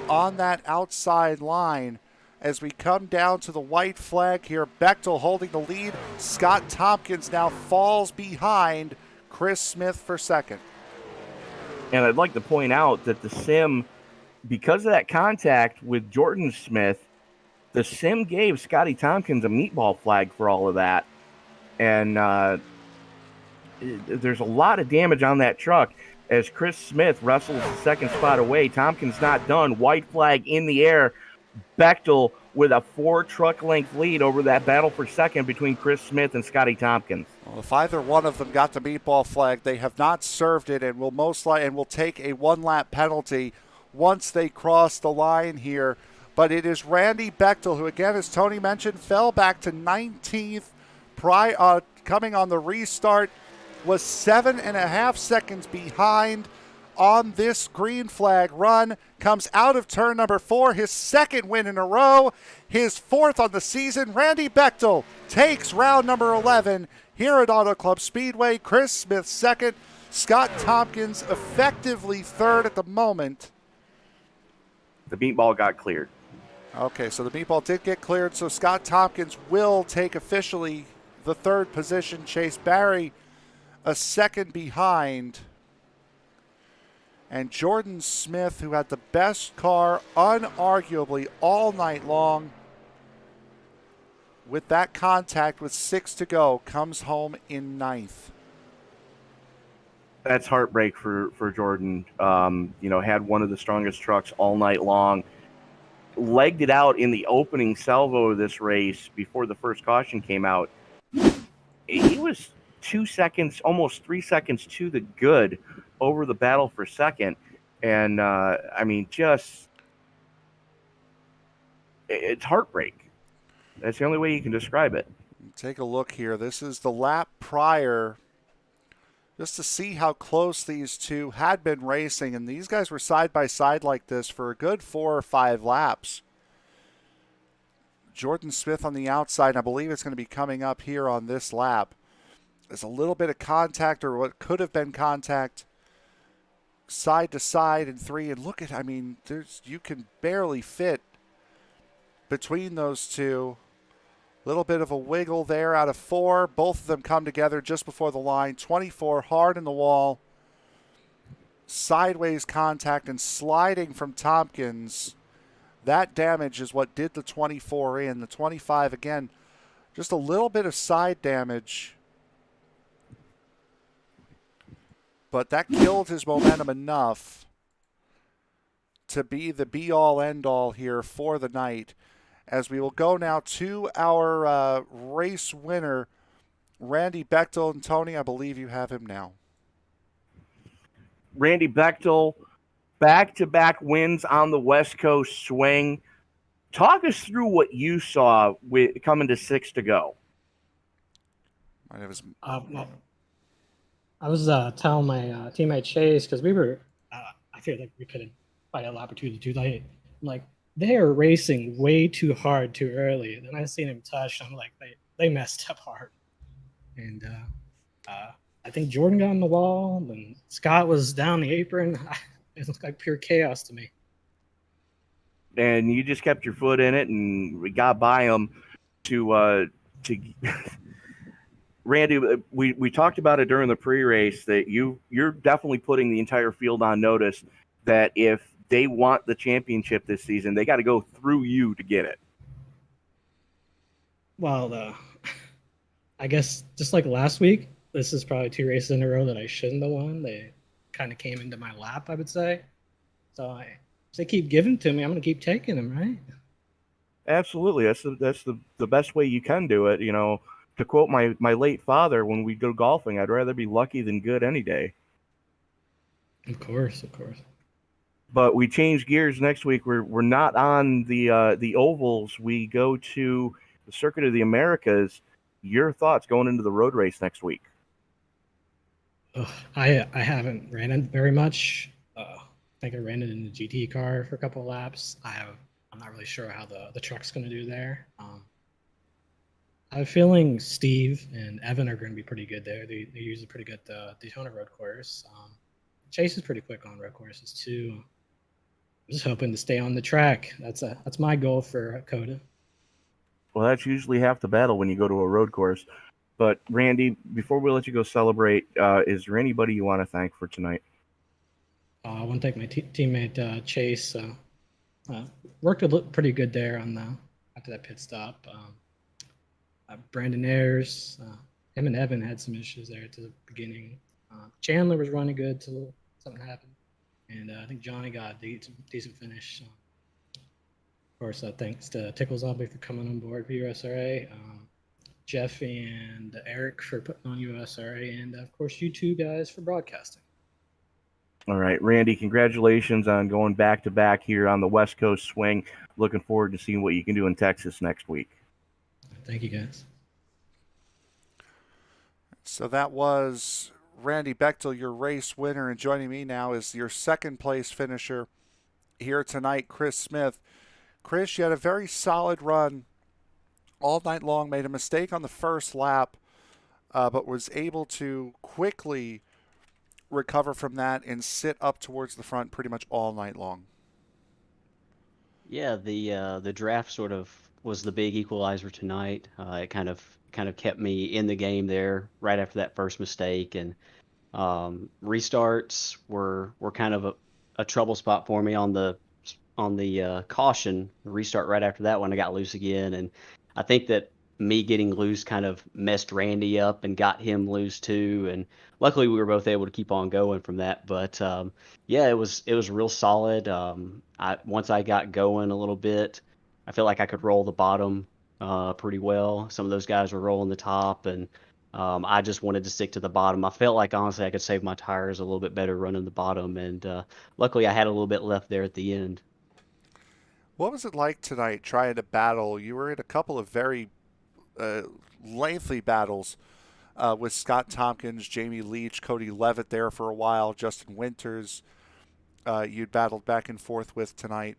on that outside line. As we come down to the white flag here, Bechtel holding the lead. Scott Tompkins now falls behind Chris Smith for second. And I'd like to point out that the sim, because of that contact with Jordan Smith, the sim gave Scotty Tompkins a meatball flag for all of that. And there's a lot of damage on that truck as Chris Smith wrestles the second spot away. Tompkins not done. White flag in the air. Bechtel with a 4-truck length lead over that battle for second between Chris Smith and Scotty Tompkins. Well, if either one of them got the meatball flag, they have not served it and will take a 1-lap penalty once they cross the line here. But it is Randy Bechtel, who, again, as Tony mentioned, fell back to 19th coming on the restart, was 7.5 seconds behind on this green flag run, comes out of turn number 4, his second win in a row, his 4th on the season. Randy Bechtel takes round number 11 here at Auto Club Speedway. Chris Smith second, Scott Tompkins effectively third at the moment. The meatball got cleared. Okay, so the meatball did get cleared, so Scott Tompkins will take officially the third position. Chase Barry a second behind. And Jordan Smith, who had the best car unarguably all night long, with that contact with 6 to go, comes home in 9th. That's heartbreak for Jordan. Had one of the strongest trucks all night long. Legged it out in the opening salvo of this race before the first caution came out. He was 2 seconds, almost 3 seconds to the good over the battle for second. And, it's heartbreak. That's the only way you can describe it. Take a look here. This is the lap prior, just to see how close these two had been racing. And these guys were side by side like this for a good 4 or 5 laps. Jordan Smith on the outside. I believe it's going to be coming up here on this lap. There's a little bit of contact, or what could have been contact, side to side in 3. And look at, you can barely fit between those two. Little bit of a wiggle there out of 4. Both of them come together just before the line. 24 hard in the wall. Sideways contact and sliding from Tompkins. That damage is what did the 24 in. The 25, again, just a little bit of side damage. But that killed his momentum enough to be the be-all, end-all here for the night. As we will go now to our race winner, Randy Bechtel. And Tony, I believe you have him now. Randy Bechtel, back-to-back wins on the West Coast swing. Talk us through what you saw with coming to 6 to go. My name is... I was telling my teammate Chase, because we were, I feel like we could have by a lap or two too late. I'm like, they are racing way too hard too early. And then I seen him touch. I'm like, they messed up hard. And I think Jordan got on the wall, and Scott was down the apron. It looked like pure chaos to me. And you just kept your foot in it, and we got by him to Randy, we talked about it during the pre-race that you're definitely putting the entire field on notice that if they want the championship this season, they got to go through you to get it. Well, I guess just like last week, this is probably 2 races in a row that I shouldn't have won. They kind of came into my lap, I would say. So if they keep giving to me, I'm going to keep taking them, right? Absolutely. That's the best way you can do it. To quote my late father, when we go golfing, I'd rather be lucky than good any day. Of course. But we change gears next week. We're not on the ovals. We go to the Circuit of the Americas. Your thoughts going into the road race next week? I haven't ran it very much. I think I ran it in the GT car for a couple of laps. I'm not really sure how the truck's going to do there. I have a feeling Steve and Evan are going to be pretty good there. They usually pretty good at the Daytona road course. Chase is pretty quick on road courses too. I'm just hoping to stay on the track. That's my goal for Coda. Well, that's usually half the battle when you go to a road course. But Randy, before we let you go celebrate, is there anybody you want to thank for tonight? I want to thank my teammate Chase. Worked pretty good there on the after that pit stop. Brandon Ayers, him and Evan had some issues there at the beginning. Chandler was running good till something happened, and I think Johnny got a decent finish. Of course, thanks to Tickle Zombie for coming on board for USRA, Jeff and Eric for putting on USRA, and of course you two guys for broadcasting. All right, Randy, congratulations on going back to back here on the West Coast swing. Looking forward to seeing what you can do in Texas next week. Thank you, guys. So that was Randy Bechtel, your race winner, and joining me now is your second place finisher here tonight, Chris Smith. Chris, you had a very solid run all night long, made a mistake on the first lap, but was able to quickly recover from that and sit up towards the front pretty much all night long. Yeah, the draft sort of was the big equalizer tonight. It kind of kept me in the game there right after that first mistake, and restarts were kind of a trouble spot for me on the caution. The restart right after that one, I got loose again, and I think that me getting loose kind of messed Randy up and got him loose too. And luckily, we were both able to keep on going from that. But yeah, it was real solid. Once I got going a little bit, I felt like I could roll the bottom pretty well. Some of those guys were rolling the top, and I just wanted to stick to the bottom. I felt like honestly I could save my tires a little bit better running the bottom, and luckily I had a little bit left there at the end. What was it like tonight trying to battle? You were in a couple of very lengthy battles with Scott Tompkins, Jamie Leach, Cody Levitt there for a while, Justin Winters you'd battled back and forth with tonight.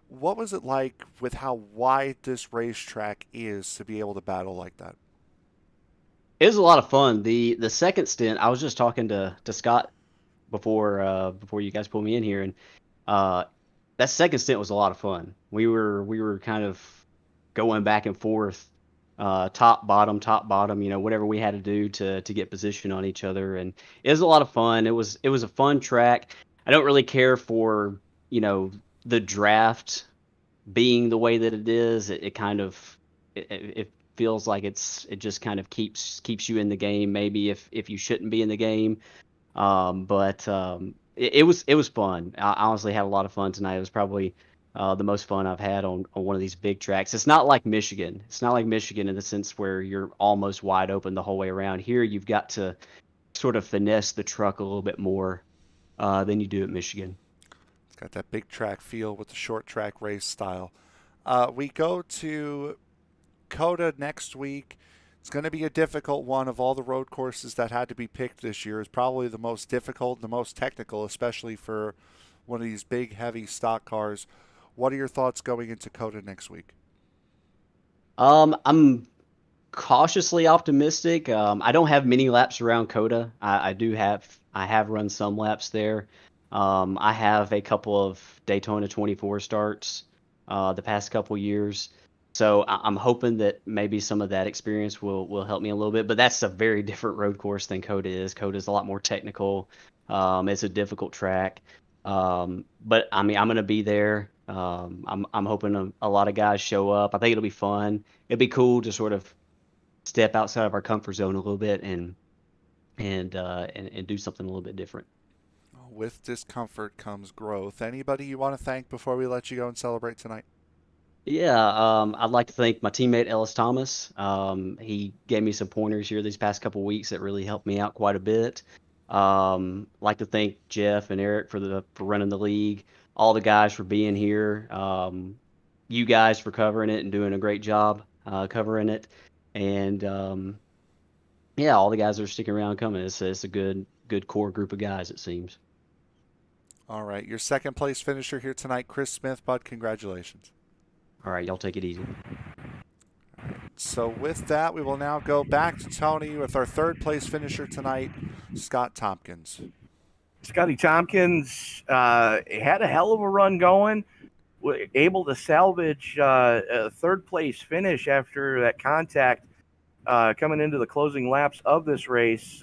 What was it like with how wide this racetrack is to be able to battle like that? It was a lot of fun. The second stint, I was just talking to Scott before you guys pulled me in here, and that second stint was a lot of fun. We were kind of going back and forth, top bottom, whatever we had to do to get position on each other, and it was a lot of fun. It was a fun track. I don't really care for the draft being the way that it is. It kind of it feels like it just kind of keeps you in the game. Maybe if you shouldn't be in the game, but it was fun. I honestly had a lot of fun tonight. It was probably the most fun I've had on one of these big tracks. It's not like Michigan. It's not like Michigan in the sense where you're almost wide open the whole way around. Here, you've got to sort of finesse the truck a little bit more than you do at Michigan. It's got that big track feel with the short track race style. We go to Coda next week. It's going to be a difficult one. Of all the road courses that had to be picked this year, is probably the most difficult and the most technical, especially for one of these big, heavy stock cars. What are your thoughts going into Coda next week? I'm cautiously optimistic. I don't have many laps around Coda. I have run some laps there. I have a couple of Daytona 24 starts the past couple years. So I'm hoping that maybe some of that experience will help me a little bit. But that's a very different road course than Coda is. Coda is a lot more technical. It's a difficult track. But I mean, I'm going to be there. I'm hoping a lot of guys show up. I think it'll be fun. It'd be cool to sort of step outside of our comfort zone a little bit and do something a little bit different. With discomfort comes growth. Anybody you want to thank before we let you go and celebrate tonight? Yeah, I'd like to thank my teammate Ellis Thomas. He gave me some pointers here these past couple weeks that really helped me out quite a bit. Like to thank Jeff and Eric for running the league, all the guys for being here, you guys for covering it and doing a great job covering it, and yeah, all the guys that are sticking around coming. It's a good core group of guys, it seems. All right, your second place finisher here tonight, Chris Smith. Bud, congratulations. All right, y'all take it easy. So with that, we will now go back to Tony with our third place finisher tonight, Scott Tompkins. Scotty Tompkins had a hell of a run going, able to salvage a third place finish after that contact coming into the closing laps of this race.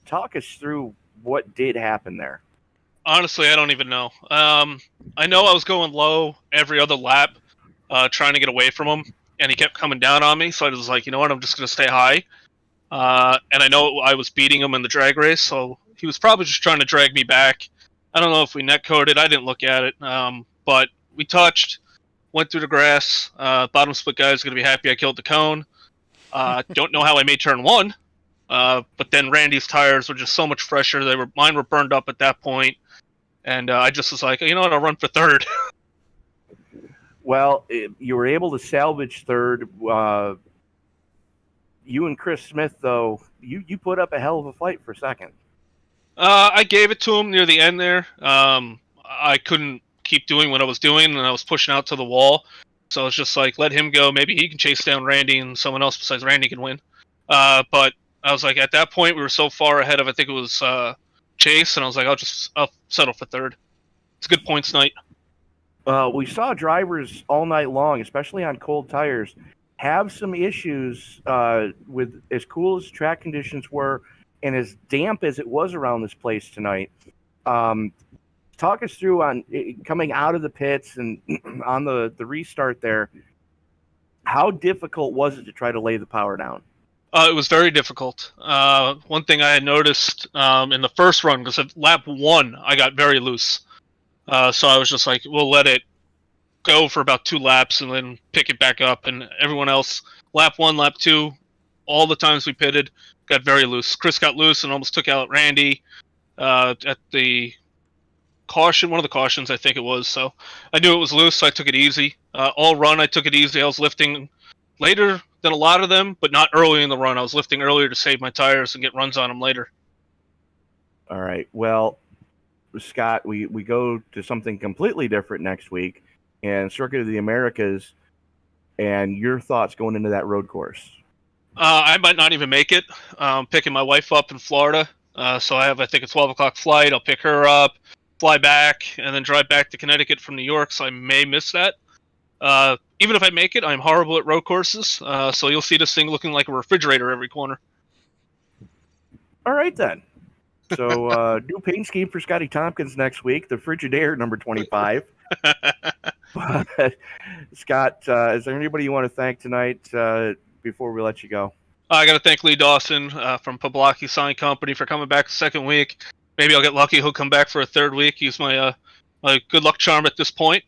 Talk us through what did happen there. Honestly, I don't even know. I know I was going low every other lap, trying to get away from him, and he kept coming down on me. So I was like, you know what, I'm just going to stay high. And I know I was beating him in the drag race, so he was probably just trying to drag me back. I don't know if we netcoded. I didn't look at it, but we touched, went through the grass. Bottom split guy is going to be happy I killed the cone. Don't know how I made turn one, but then Randy's tires were just so much fresher. Mine were burned up at that point. And I just was like, you know what, I'll run for third. Well, you were able to salvage third. You and Chris Smith, though, you put up a hell of a fight for second. I gave it to him near the end there. I couldn't keep doing what I was doing, and I was pushing out to the wall. So I was just like, let him go. Maybe he can chase down Randy, and someone else besides Randy can win. But I was like, at that point, we were so far ahead of, I think it was Chase, and I was like, I'll settle for third. It's a good points night. We saw drivers all night long, especially on cold tires, have some issues with as cool as track conditions were and as damp as it was around this place tonight. Talk us through on coming out of the pits and on the restart there. How difficult was it to try to lay the power down? It was very difficult. One thing I had noticed in the first run, because at lap 1, I got very loose. So I was just like, we'll let it go for about 2 laps and then pick it back up. And everyone else, lap 1, lap 2, all the times we pitted, got very loose. Chris got loose and almost took out Randy at the caution, one of the cautions, I think it was. So I knew it was loose, so I took it easy. All run, I took it easy. I was lifting later than a lot of them, but not early in the run. I was lifting earlier to save my tires and get runs on them later. All right. Well, Scott, we go to something completely different next week, and Circuit of the Americas, and your thoughts going into that road course. I might not even make it. Picking my wife up in Florida, so I have, I think, a 12 o'clock flight. I'll pick her up, fly back, and then drive back to Connecticut from New York, so I may miss that. Even if I make it, I'm horrible at road courses, so you'll see this thing looking like a refrigerator every corner. All right, then. So, new paint scheme for Scotty Tompkins next week, the Frigidaire number 25. But, Scott, is there anybody you want to thank tonight before we let you go? I got to thank Lee Dawson from Poblocki Sign Company for coming back the second week. Maybe I'll get lucky. He'll come back for a third week. He's my good luck charm at this point.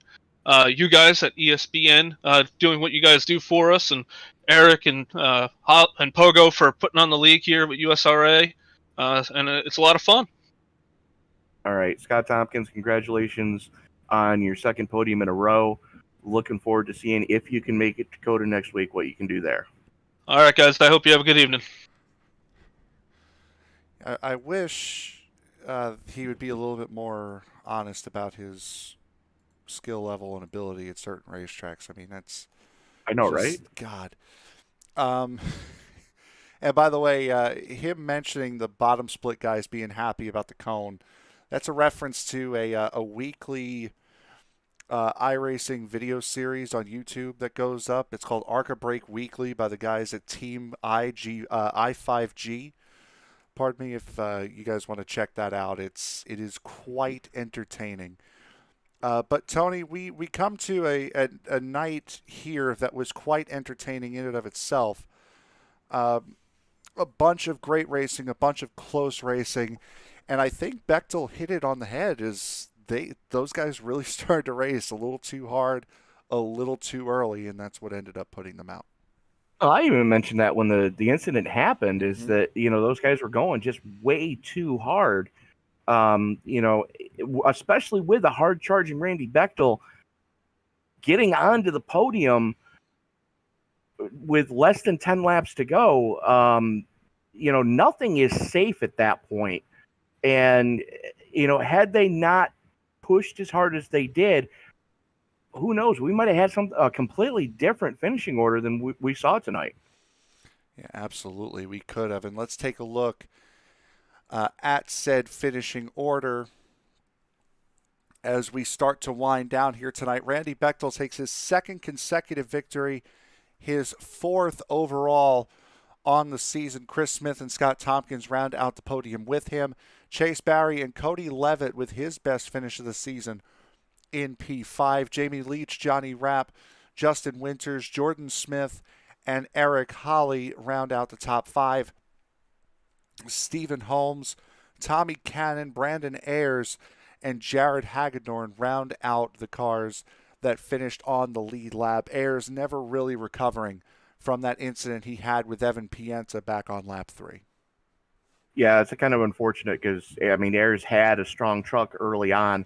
You guys at ESPN doing what you guys do for us, and Eric and Pogo for putting on the league here with USRA. And it's a lot of fun. All right, Scott Tompkins, congratulations on your second podium in a row. Looking forward to seeing if you can make it to Dakota next week, what you can do there. All right, guys. I hope you have a good evening. I wish he would be a little bit more honest about his skill level and ability at certain racetracks. I mean, that's... I know, just, right? God. And by the way, him mentioning the bottom split guys being happy about the cone, that's a reference to a weekly iRacing video series on YouTube that goes up. It's called Arca Break Weekly by the guys at Team I5G. Pardon me if you guys want to check that out. It is quite entertaining. But Tony, we come to a night here that was quite entertaining in and of itself. A bunch of great racing, a bunch of close racing, and I think Bechtel hit it on the head. Those guys really started to race a little too hard, a little too early, and that's what ended up putting them out. Well, I even mentioned that when the incident happened, is that those guys were going just way too hard. Especially with a hard charging Randy Bechtel getting onto the podium with less than 10 laps to go. Nothing is safe at that point. And, had they not pushed as hard as they did, who knows? We might have had a completely different finishing order than we saw tonight. Yeah, absolutely. We could have. And let's take a look at said finishing order as we start to wind down here tonight. Randy Bechtel takes his second consecutive victory, his fourth overall on the season. Chris Smith and Scott Tompkins round out the podium with him. Chase Barry and Cody Levitt with his best finish of the season in P5. Jamie Leach, Johnny Rapp, Justin Winters, Jordan Smith, and Eric Holly round out the top 5. Stephen Holmes, Tommy Cannon, Brandon Ayers, and Jared Hagedorn round out the cars that finished on the lead lap. Ayers never really recovering from that incident he had with Evan Pienta back on lap 3. Yeah, it's kind of unfortunate because, I mean, Ayers had a strong truck early on.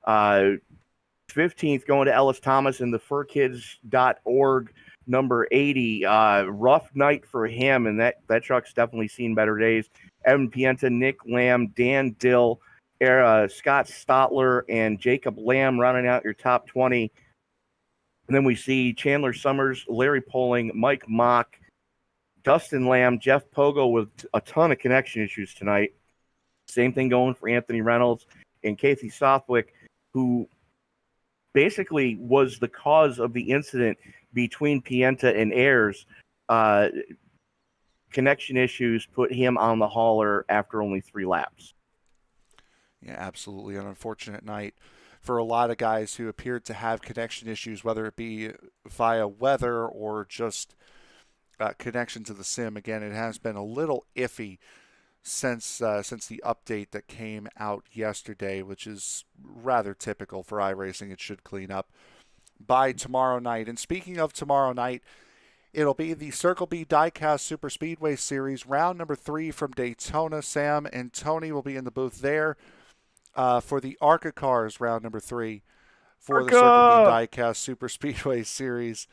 15th going to Ellis Thomas in the furkids.org number 80. Rough night for him, and that truck's definitely seen better days. Evan Pienta, Nick Lamb, Dan Dill, Scott Stotler, and Jacob Lamb rounding out your top 20. And then we see Chandler Summers, Larry Poling, Mike Mock, Dustin Lamb, Jeff Pogo with a ton of connection issues tonight. Same thing going for Anthony Reynolds and Casey Southwick, who basically was the cause of the incident between Pienta and Ayers. Connection issues put him on the hauler after only 3 laps. Yeah, absolutely. An unfortunate night for a lot of guys who appeared to have connection issues, whether it be via weather or just connection to the sim. Again, it has been a little iffy since the update that came out yesterday, which is rather typical for iRacing. It should clean up by tomorrow night. And speaking of tomorrow night, it'll be the Circle B Diecast Super Speedway Series, round number 3 from Daytona. Sam and Tony will be in the booth there for the ARCA cars, round number 3 for the Circle B Diecast Super Speedway Series.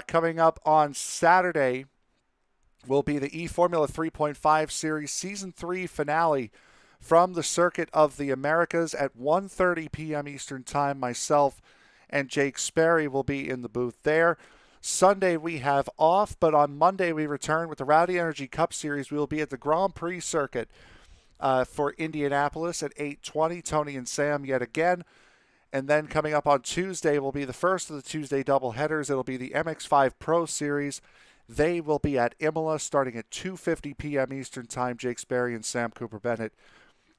Coming up on Saturday will be the eFormula 3.5 Series Season 3 finale from the Circuit of the Americas at 1:30 p.m. Eastern Time. Myself and Jake Sperry will be in the booth there. Sunday we have off, but on Monday we return with the Rowdy Energy Cup Series. We will be at the Grand Prix Circuit for Indianapolis at 8:20. Tony and Sam yet again. And then coming up on Tuesday will be the first of the Tuesday doubleheaders. It'll be the MX5 Pro Series. They will be at Imola starting at 2:50 p.m. Eastern Time. Jake Sperry and Sam Cooper Bennett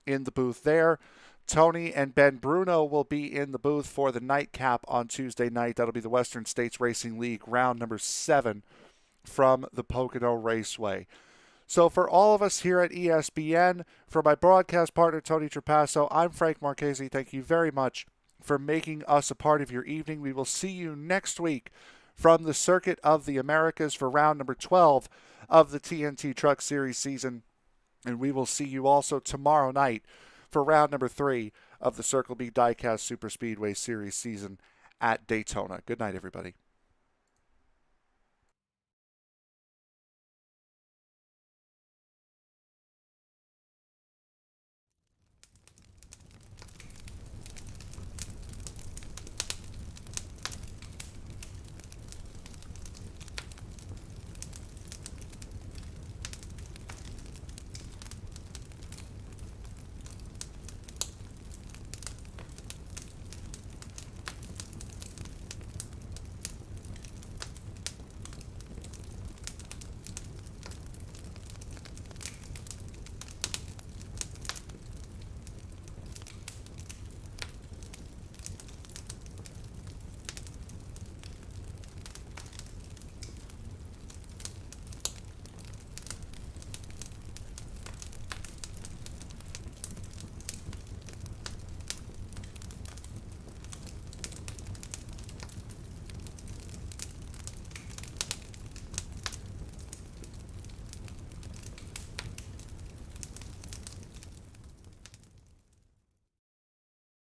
in the booth there. Tony and Ben Bruno will be in the booth for the nightcap on Tuesday night. That'll be the Western States Racing League round number 7 from the Pocono Raceway. So for all of us here at ESPN, for my broadcast partner Tony Trapasso, I'm Frank Marchese. Thank you very much for making us a part of your evening. We will see you next week from the Circuit of the Americas for round number 12 of the TNT Truck Series season. And we will see you also tomorrow night for round number 3 of the Circle B Diecast Super Speedway Series season at Daytona. Good night, everybody.